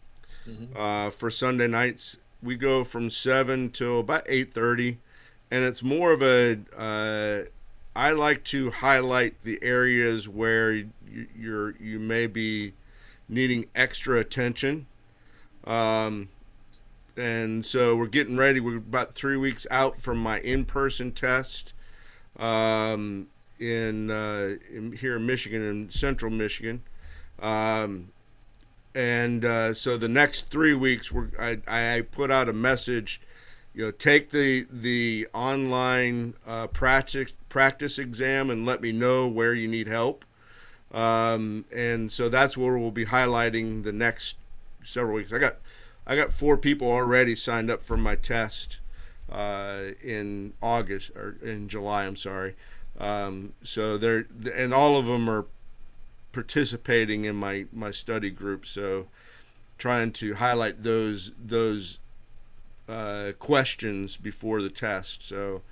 For Sunday nights. We go from 7 till about 8:30, and it's more of I like to highlight the areas where you may be needing extra attention. and so we're getting ready. We're about 3 weeks out from my in-person test here in Michigan, in central Michigan. So the next 3 weeks, I put out a message. Take the online practice exam and let me know where you need help. And so that's where we'll be highlighting the next several weeks. I got 4 people already signed up for my test in August, or in July. I'm sorry. So they're, and all of them are participating in my study group. So trying to highlight those questions before the test. So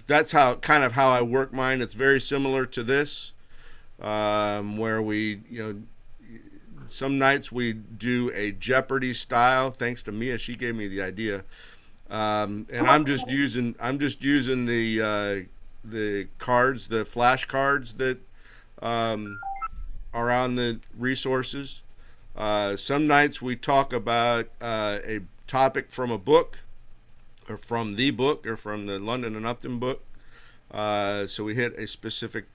that's how I work mine. It's very similar to this, where we, some nights we do a Jeopardy style. Thanks to Mia, she gave me the idea, and I'm just using the cards, the flashcards that are on the resources. Some nights we talk about a topic from a book, or from the book, or from the London and Upton book. So we hit a specific,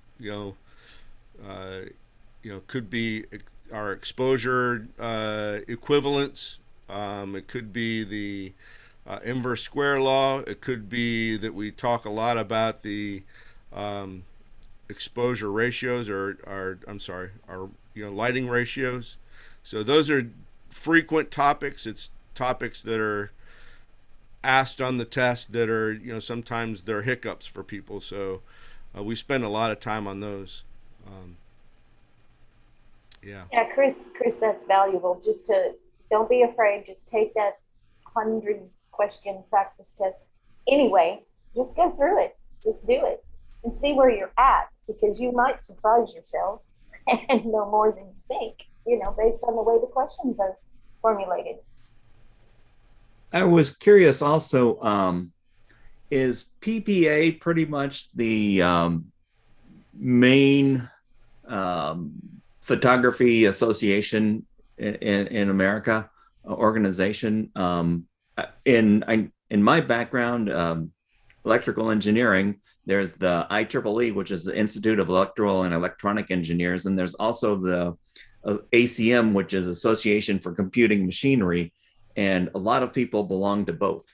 could be our exposure equivalents. It could be the inverse square law. It could be that we talk a lot about the exposure ratios, or our lighting ratios. So those are frequent topics. It's topics that are asked on the test that are, sometimes they're hiccups for people. So we spend a lot of time on those. Yeah, Chris, that's valuable. Don't be afraid. Just take that 100-question practice test. Anyway, just go through it. Just do it and see where you're at, because you might surprise yourself and know more than you think, based on the way the questions are formulated. I was curious also, is PPA pretty much the main photography association in America, organization? In my background, electrical engineering, there's the IEEE, which is the Institute of Electrical and Electronic Engineers, and there's also the ACM, which is Association for Computing Machinery, and a lot of people belong to both.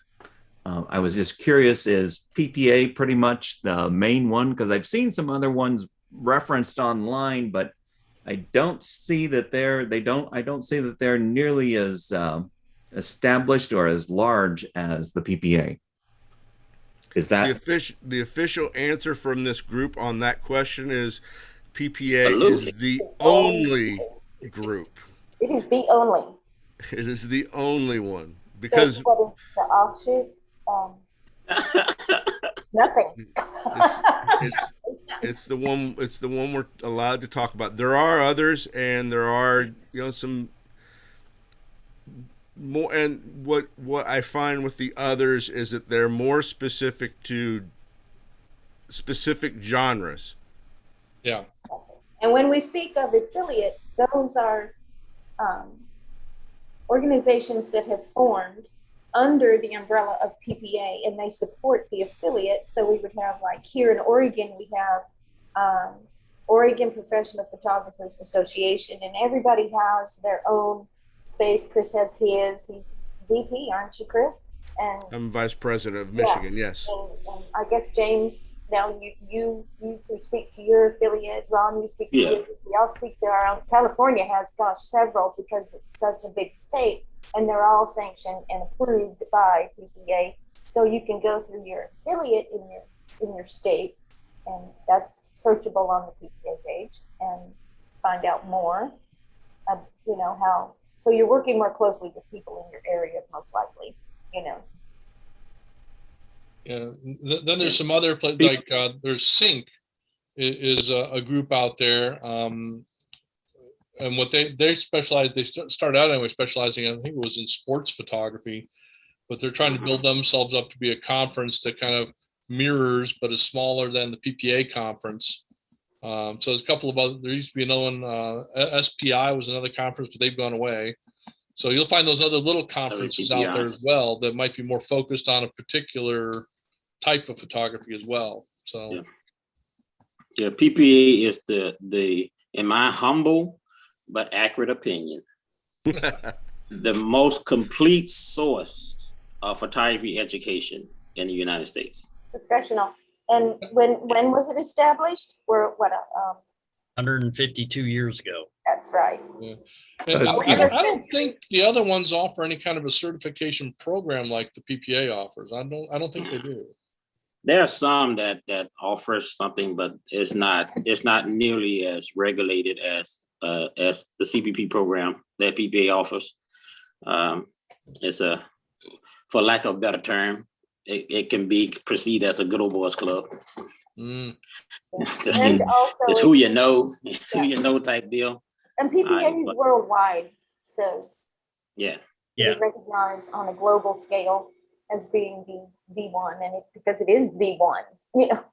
I was just curious, is PPA pretty much the main one? Because I've seen some other ones referenced online, but I don't see that I don't see that they're nearly as established or as large as the PPA. Is that the official answer from this group on that question? Is PPA Absolutely. is the only group. It is the only. It is the only one, because what is the offshoot? Nothing. it's the one we're allowed to talk about. There are others, and there are some more. And what I find with the others is that they're more specific to specific genres. Yeah. And when we speak of affiliates, those are organizations that have formed under the umbrella of PPA, and they support the affiliate. So we would have, like here in Oregon, we have Oregon Professional Photographers Association, and everybody has their own space. Chris has his. He's VP, aren't you, Chris? And I'm vice president of Michigan. yeah. Yes. And I guess James, now you can speak to your affiliate. Ron, you speak to yours. We all speak to our own. California has, several, because it's such a big state, and they're all sanctioned and approved by PPA. So you can go through your affiliate in your state, and that's searchable on the PPA page, and find out more. How. So you're working more closely with people in your area, most likely. Yeah. Then there's some other like there's Sync is a group out there, and what they specialize. They started out anyway specializing. I think it was in sports photography, but they're trying to build themselves up to be a conference that kind of mirrors, but is smaller than the PPA conference. So there's a couple of other. There used to be another one. SPI was another conference, but they've gone away. So you'll find those other little conferences out there PPIs. as well that might be more focused on a particular type of photography as well. So Yeah. Yeah, PPA is the in my humble but accurate opinion, the most complete source of photography education in the United States. Professional. And when was it established? We're what, 152 years ago. that's right. and Because, I don't think the other ones offer any kind of a certification program like the PPA offers. I don't think they do. There are some that offers something, but it's not nearly as regulated as the CPP program that PPA offers. It's for lack of a better term, it can be perceived as a good old boys club. Mm. And also, It's who you know, it's who you know type deal. and PPA is worldwide, so Yeah. it is recognized on a global scale as being the one, and because it is the one, you know,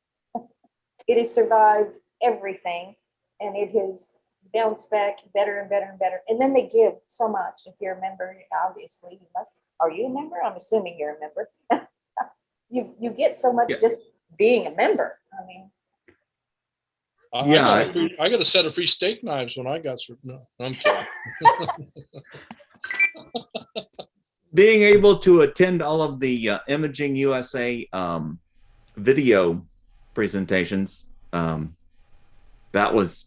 it has survived everything, and it has bounced back better and better and better. And then they give so much. If you're a member, obviously you must. Are you a member? I'm assuming you're a member. you get so much just being a member. I mean, I got a set of free steak knives when I got certain. No, I'm kidding. being able to attend all of the Imaging USA video presentations, that was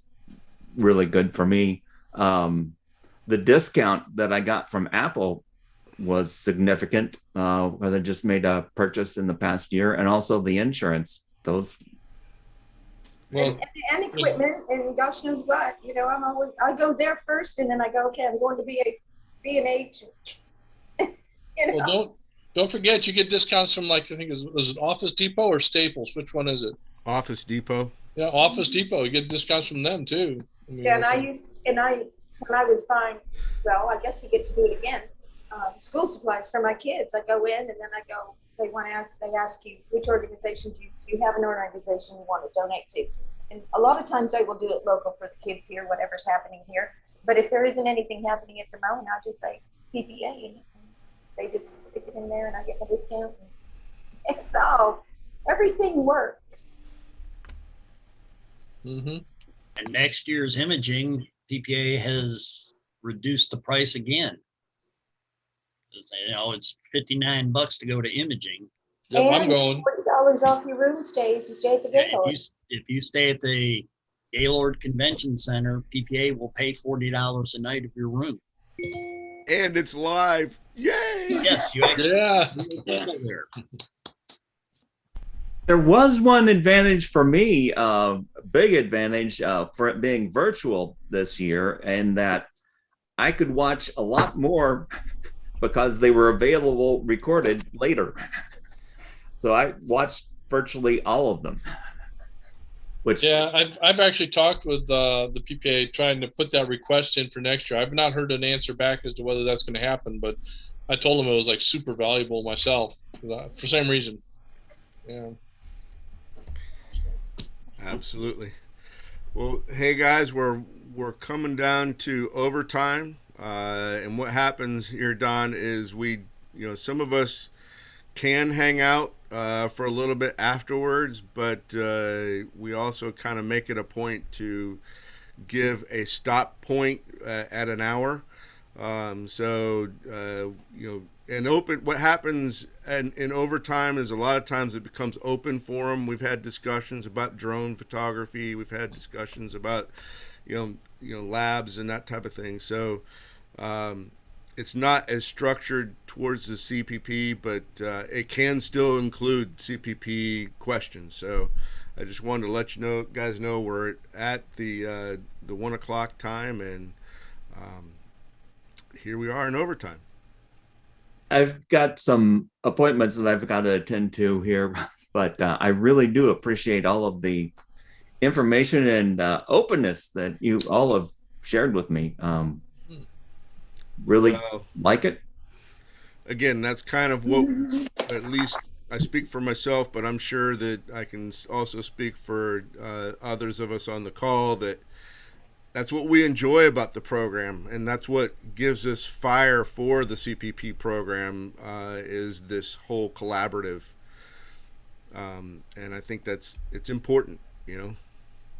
really good for me. The discount that I got from Apple was significant, because I just made a purchase in the past year, and also the insurance. Those. Well, and equipment, and gosh knows what. You know, I go there first, and then I go, okay, I'm going to B&H. You know? well, don't forget you get discounts from, like, I think was it Office Depot or Staples? Which one is it? Office Depot. Yeah, Office Depot. You get discounts from them too. I mean, Yeah, and when I was buying, well, I guess we get to do it again. School supplies for my kids. I go in, and then I go. They ask you which organization do you have an organization you want to donate to, and a lot of times I will do it local for the kids here, whatever's happening here. But if there isn't anything happening at the moment, I'll just say PPA, and they just stick it in there, and I get my discount. And it's all, everything works. Mm-hmm. And next year's imaging, PPA has reduced the price again. You know, it's $59 to go to imaging. Yep, and I'm going. $40 off your room stay if you stay at the Gaylord. If you stay at the Gaylord Convention Center, PPA will pay $40 a night of your room. And it's live. Yay! Yes, you actually Yeah. there. There was one advantage for me, a big advantage for it being virtual this year, and that I could watch a lot more because they were available recorded later. So I watched virtually all of them. Which, Yeah, I've actually talked with the PPA trying to put that request in for next year. I've not heard an answer back as to whether that's going to happen, but I told them it was like super valuable myself for some reason. Yeah. Absolutely. Well, hey guys, we're coming down to overtime, and what happens here, Don, is some of us can hang out for a little bit afterwards, but we also kind of make it a point to give a stop point at an hour. And what happens in overtime is a lot of times it becomes open forum. We've had discussions about drone photography. We've had discussions about, labs and that type of thing. So it's not as structured towards the CPP, but it can still include CPP questions. So I just wanted to let you guys know we're at the 1 o'clock time, and here we are in overtime. I've got some appointments that I've got to attend to here, but I really do appreciate all of the information and openness that you all have shared with me. Really like it. Again, that's kind of what, at least I speak for myself, but I'm sure that I can also speak for others of us on the call, that that's what we enjoy about the program, and that's what gives us fire for the CPP program, is this whole collaborative. And I think it's important, you know.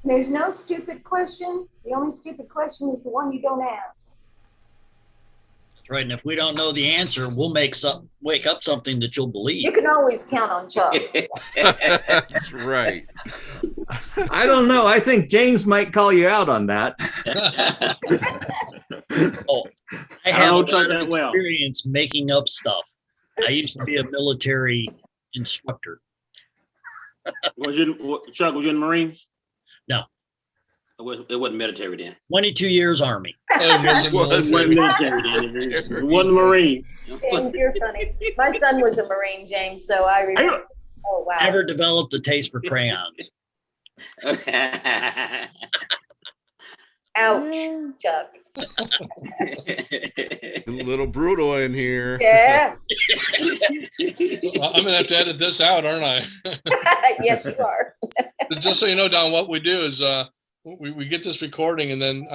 There's no stupid question. The only stupid question is the one you don't ask. That's right. And if we don't know the answer, we'll wake up something that you'll You believe. can always count on Chuck. That's right. I don't know. I think James might call you out on that. Oh, I have a lot of experience making up stuff. I used to be a military instructor. Chuck, was you in the Marines? No. It wasn't military then. 22 years Army. It wasn't military then. It wasn't Marine. James, you're funny. My son was a Marine, James, so I remember. Oh, wow. Never developed a taste for crayons. Ouch, Chuck. A little brutal in here. Yeah. I'm gonna have to edit this out, aren't I? Yes, you are. Just so you know, Don, what we do is we get this recording, and then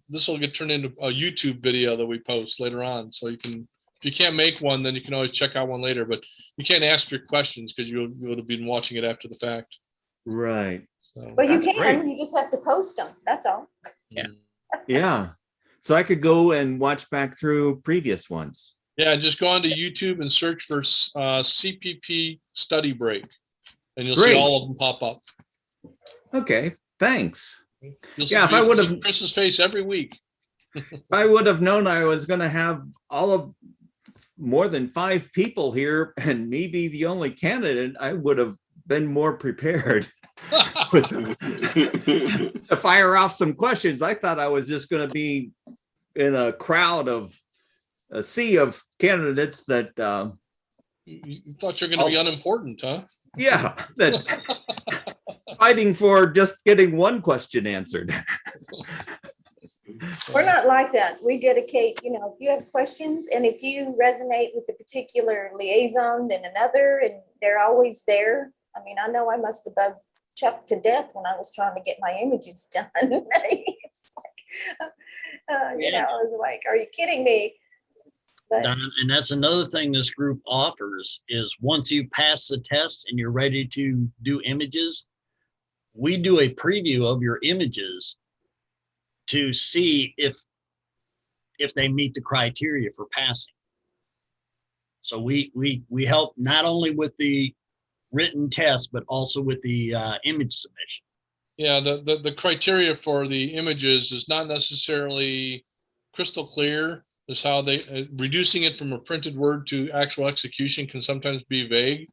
this will get turned into a YouTube video that we post later on. So you can, if you can't make one, then you can always check out one later. But you can't ask your questions because you would have been watching it after the fact. Right. So, Well, you That's can. great. You just have to post them. That's all. Yeah. Yeah. So I could go and watch back through previous ones. yeah, just go onto YouTube and search for CPP Study Break, and you'll see Great. all of them pop up. Okay. Thanks. You'll see Yeah, if I would have Chris's face every week. If I would have known I was going to have more than 5 people here and me be the only candidate, I would have been more prepared to fire off some questions. I thought I was just going to be in a sea of candidates that, You thought you're going to be unimportant, huh? yeah, that fighting for just getting one question answered. We're not like that. We dedicate, if you have questions and if you resonate with a particular liaison than another, and they're always there. I mean, I know I must have bugged Chuck to death when I was trying to get my images done. It's like, I was like, are you kidding me? But Don, and that's another thing this group offers is once you pass the test and you're ready to do images, we do a preview of your images to see if they meet the criteria for passing. So we help not only with the written test, but also with the image submission. Yeah, the criteria for the images is not necessarily crystal clear. Is how they reducing it from a printed word to actual execution can sometimes be vague.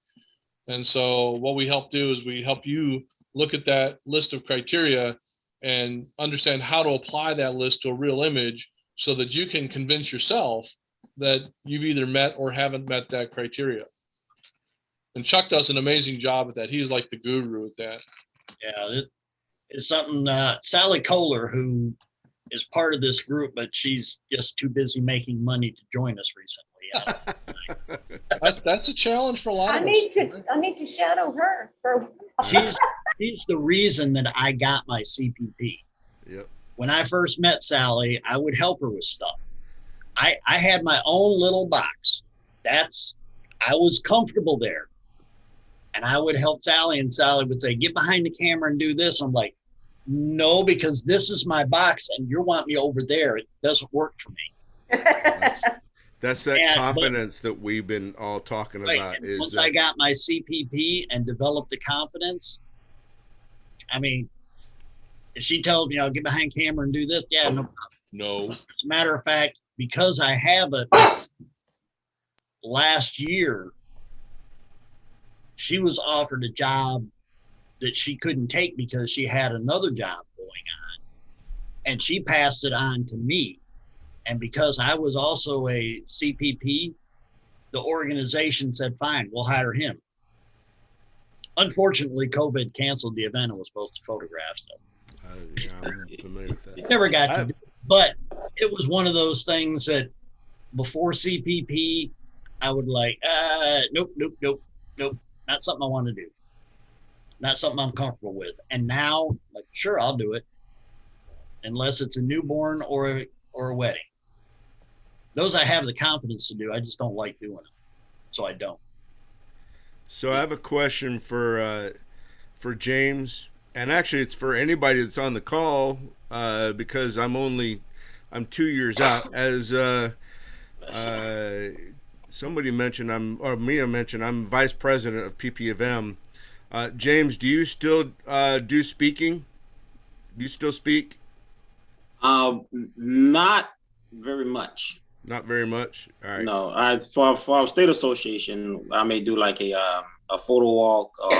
And so what we help do is we help you look at that list of criteria and understand how to apply that list to a real image so that you can convince yourself that you've either met or haven't met that criteria. And Chuck does an amazing job at that. He's like the guru at that. Yeah, it's something Sally Kohler, who is part of this group, but she's just too busy making money to join us recently. That's a challenge for a lot I of need us. to shadow her. She's the reason that I got my CPP. Yep. When I first met Sally, I would help her with stuff. I had my own little box. I was comfortable there. And I would help Sally, and Sally would say, get behind the camera and do this. I'm like, no, because this is my box and you want me over there. It doesn't work for me. That's that confidence that we've been all talking about. Is once I got my CPP and developed the confidence, I mean, if she tells me I'll get behind camera and do this, yeah, no problem. No. As a matter of fact, because I have it, last year, she was offered a job that she couldn't take because she had another job going on, and she passed it on to me. And because I was also a CPP, the organization said, fine, we'll hire him. Unfortunately, COVID canceled the event I was supposed to photograph. So yeah, I'm familiar with that. never got to do it. But it was one of those things that before CPP, I would like, nope, not something I want to do. Not something I'm comfortable with. And now, like, sure, I'll do it. unless it's a newborn or a wedding. Those I have the confidence to do. I just don't like doing it, so I don't. So I have a question for James, and actually it's for anybody that's on the call, because I'm 2 years out. As somebody mentioned, Mia mentioned, I'm vice president of PP of M. James, do you still do speaking? Do you still speak? Not very much. Not very much. All right. No, for our state association, I may do like a photo walk or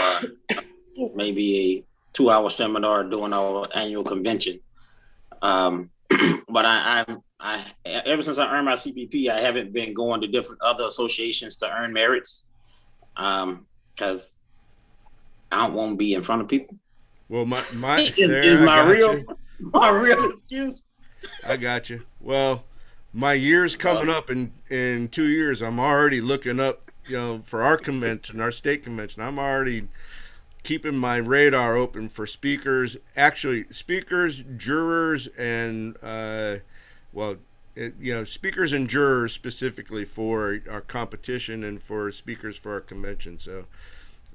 maybe a 2-hour seminar during our annual convention. But I ever since I earned my CPP, I haven't been going to different other associations to earn merits, because I don't want to be in front of people. Well, my is my real excuse. I got you. Well, my year's coming up in 2 years. I'm already looking up, for our convention, our state convention. I'm already keeping my radar open for speakers, jurors, and speakers and jurors specifically for our competition and for speakers for our convention. So,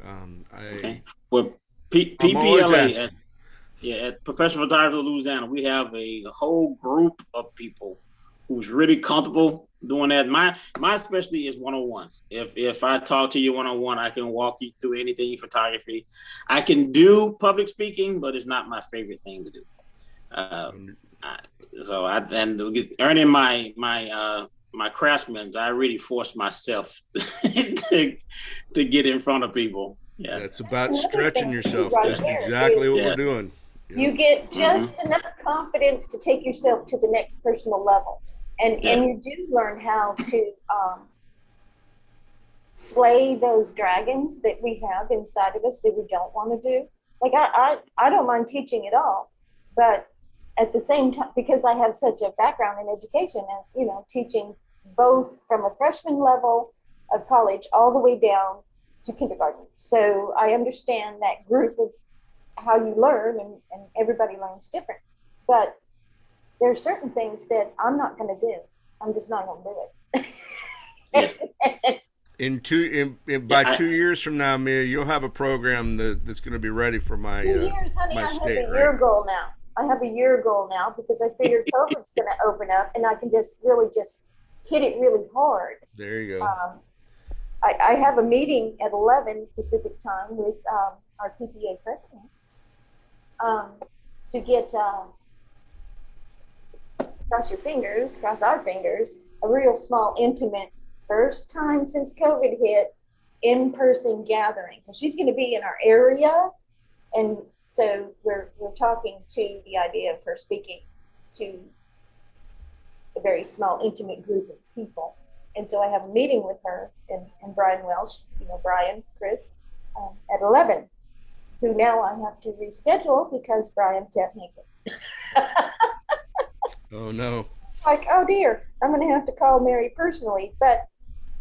okay. Well, I'm always asking. At Professional Photographers of Louisiana, we have a whole group of people who's really comfortable doing that. My specialty is one-on-ones. If I talk to you one-on-one, I can walk you through anything photography. I can do public speaking, but it's not my favorite thing to do. Earning my craftsmen, I really forced myself to get in front of people. Yeah, it's about stretching yourself. Just exactly what we're doing. You get just enough confidence to take yourself to the next personal level. And you do learn how to slay those dragons that we have inside of us that we don't want to do. Like I don't mind teaching at all, but at the same time, because I have such a background in education, as teaching both from a freshman level of college all the way down to kindergarten. So I understand that group of how you learn, and everybody learns different. But there's certain things that I'm not going to do. I'm just not going to do it. By 2 years from now, Mia, you'll have a program that's going to be ready for my 2 years, honey. my I state. have a year goal now. I have a year goal now because I figured COVID's going to open up, and I can just hit it really hard. There you go. I have a meeting at 11 Pacific time with our PPA president to get, cross our fingers, a real small, intimate, first time since COVID hit, in-person gathering. And she's going to be in our area, and so we're talking to the idea of her speaking to a very small, intimate group of people. And so I have a meeting with her and Brian Welsh, Brian, Chris, at 11, who now I have to reschedule because Brian can't make it. Oh, no. Like, oh, dear, I'm going to have to call Mary personally. But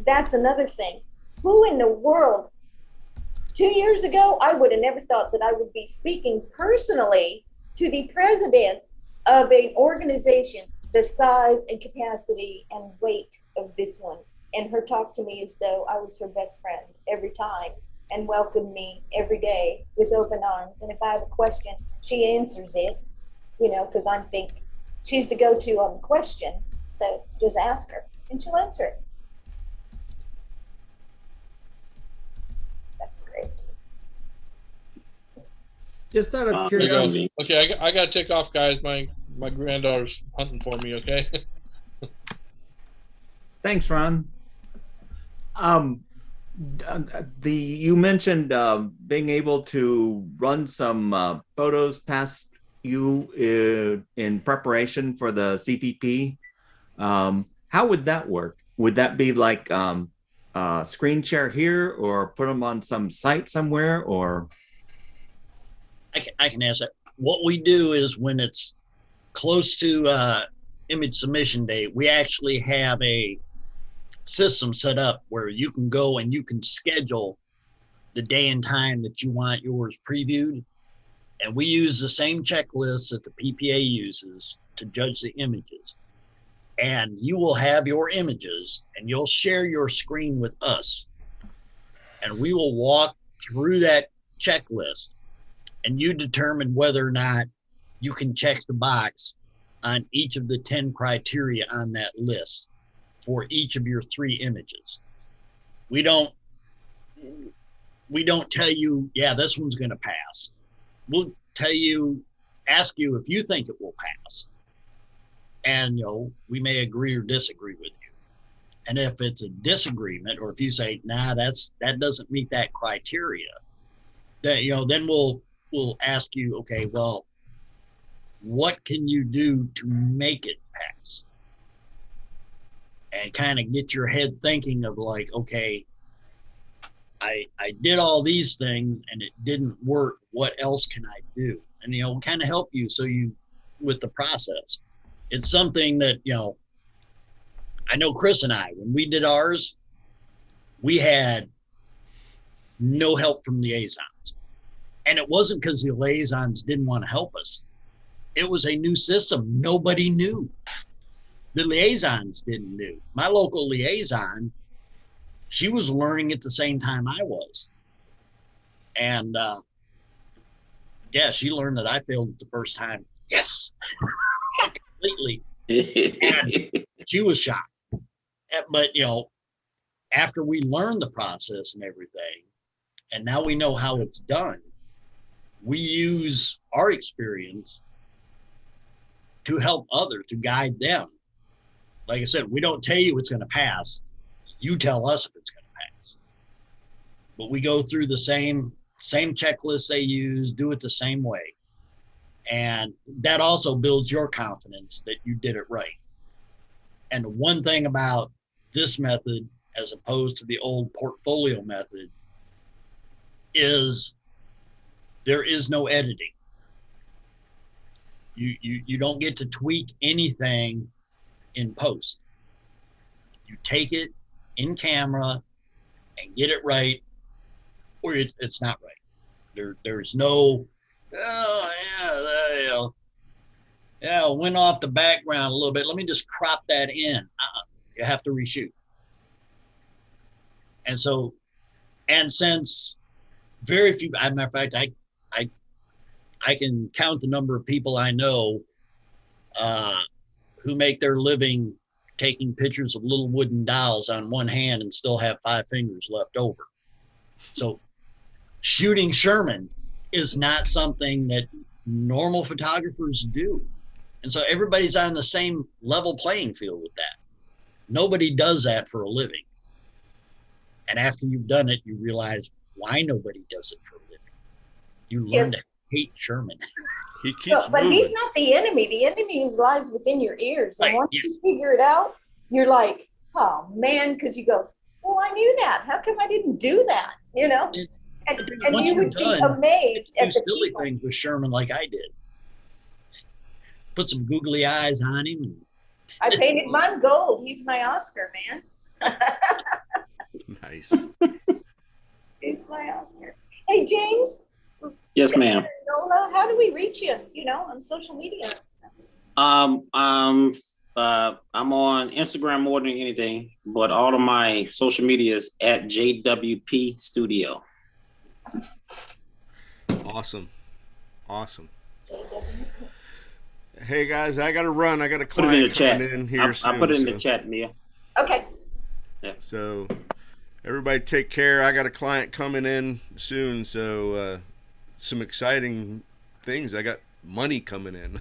that's another thing. Who in the world, 2 years ago, I would have never thought that I would be speaking personally to the president of an organization the size and capacity and weight of this one, and her talk to me as though I was her best friend every time and welcomed me every day with open arms. And if I have a question, she answers it, because I think she's the go-to on the question. So just ask her and she'll answer it. That's great. Just out of curiosity. Okay, I got to take off, guys. My granddaughter's hunting for me. Okay. Thanks, Ron. You mentioned being able to run some photos past you in preparation for the CPP. How would that work? Would that be like screen share here, or put them on some site somewhere, or? I can answer that. What we do is when it's close to image submission date, we actually have a system set up where you can go and you can schedule the day and time that you want yours previewed. And we use the same checklist that the PPA uses to judge the images. And you will have your images and you'll share your screen with us. And we will walk through that checklist and you determine whether or not you can check the box on each of the 10 criteria on that list for each of your 3 images. We don't tell you, yeah, this one's going to pass. We'll tell you, ask you if you think it will pass. And, you know, we may agree or disagree with you. And if it's a disagreement, or if you say, nah, that doesn't meet that criteria, then, you know, then we'll ask you, okay, well, what can you do to make it pass? And kind of get your head thinking of like, okay, I did all these things and it didn't work. What else can I do? And, you know, kind of help you with the process. It's something that, you know, I know Chris and I, when we did ours, we had no help from liaisons. And it wasn't because the liaisons didn't want to help us. It was a new system. Nobody knew. The liaisons didn't know. My local liaison, she was learning at the same time I was. And yeah, she learned that I failed it the first time. Yes, completely. And she was shocked. But, you know, after we learned the process and everything, and now we know how it's done, we use our experience to help others, to guide them. Like I said, we don't tell you it's going to pass. You tell us if it's going to pass. But we go through the same checklist they use, do it the same way. And that also builds your confidence that you did it right. And the one thing about this method, as opposed to the old portfolio method, is there is no editing. You don't get to tweak anything in post. You take it in camera and get it right, or it's not right. There's no, yeah, went off the background a little bit. Let me just crop that in. You have to reshoot. And so, and since very few, as a matter of fact, I can count the number of people I know who make their living taking pictures of little wooden dolls on one hand and still have 5 fingers left over. So shooting Sherman is not something that normal photographers do. And so everybody's on the same level playing field with that. Nobody does that for a living. And after you've done it, you realize why nobody does it for a living. You learn to hate Sherman. He keeps But moving. he's not the enemy. The enemy lies within your ears. And Right, once yeah. you figure it out, you're like, oh man, because you go, well, I knew that. How come I didn't do that? You know? And Once you you're would be done, amazed do at the silly people. things with Sherman like I did. Put some googly eyes on him. And I painted mine gold. He's my Oscar, man. Nice. He's my Oscar. Hey, James. Yes, ma'am. Nola, how do we reach you, on social media and stuff? I'm on Instagram more than anything, but all of my social media is at JWP Studio. Awesome. Hey guys, I gotta run. I got a Put it in the client chat. coming in here I soon. put it in so- the chat, Mia. Okay. So everybody take care. I got a client coming in soon, so some exciting things. I got money coming in.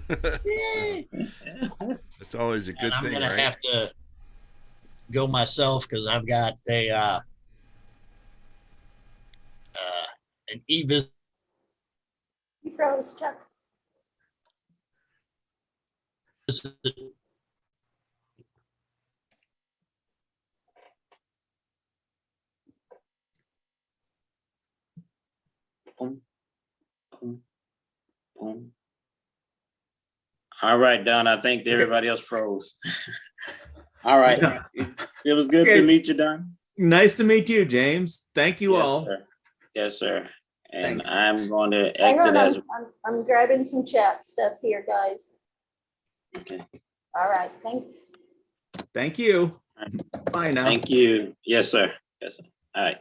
That's always a good I'm thing, gonna right? have to go myself because I've got an e-visit. You froze, Chuck. Boom, boom, boom. All right, Don. I think everybody else froze. All right. It was good Okay. to meet you, Don. Nice to meet you, James. Thank you Yes, all. sir. Yes, sir. And Thanks. I'm going to Hang exit on, as, I'm grabbing some chat stuff here, guys. okay, All right, thanks. Thank you. Bye now. thank you. Yes, sir. Yes, sir. All right.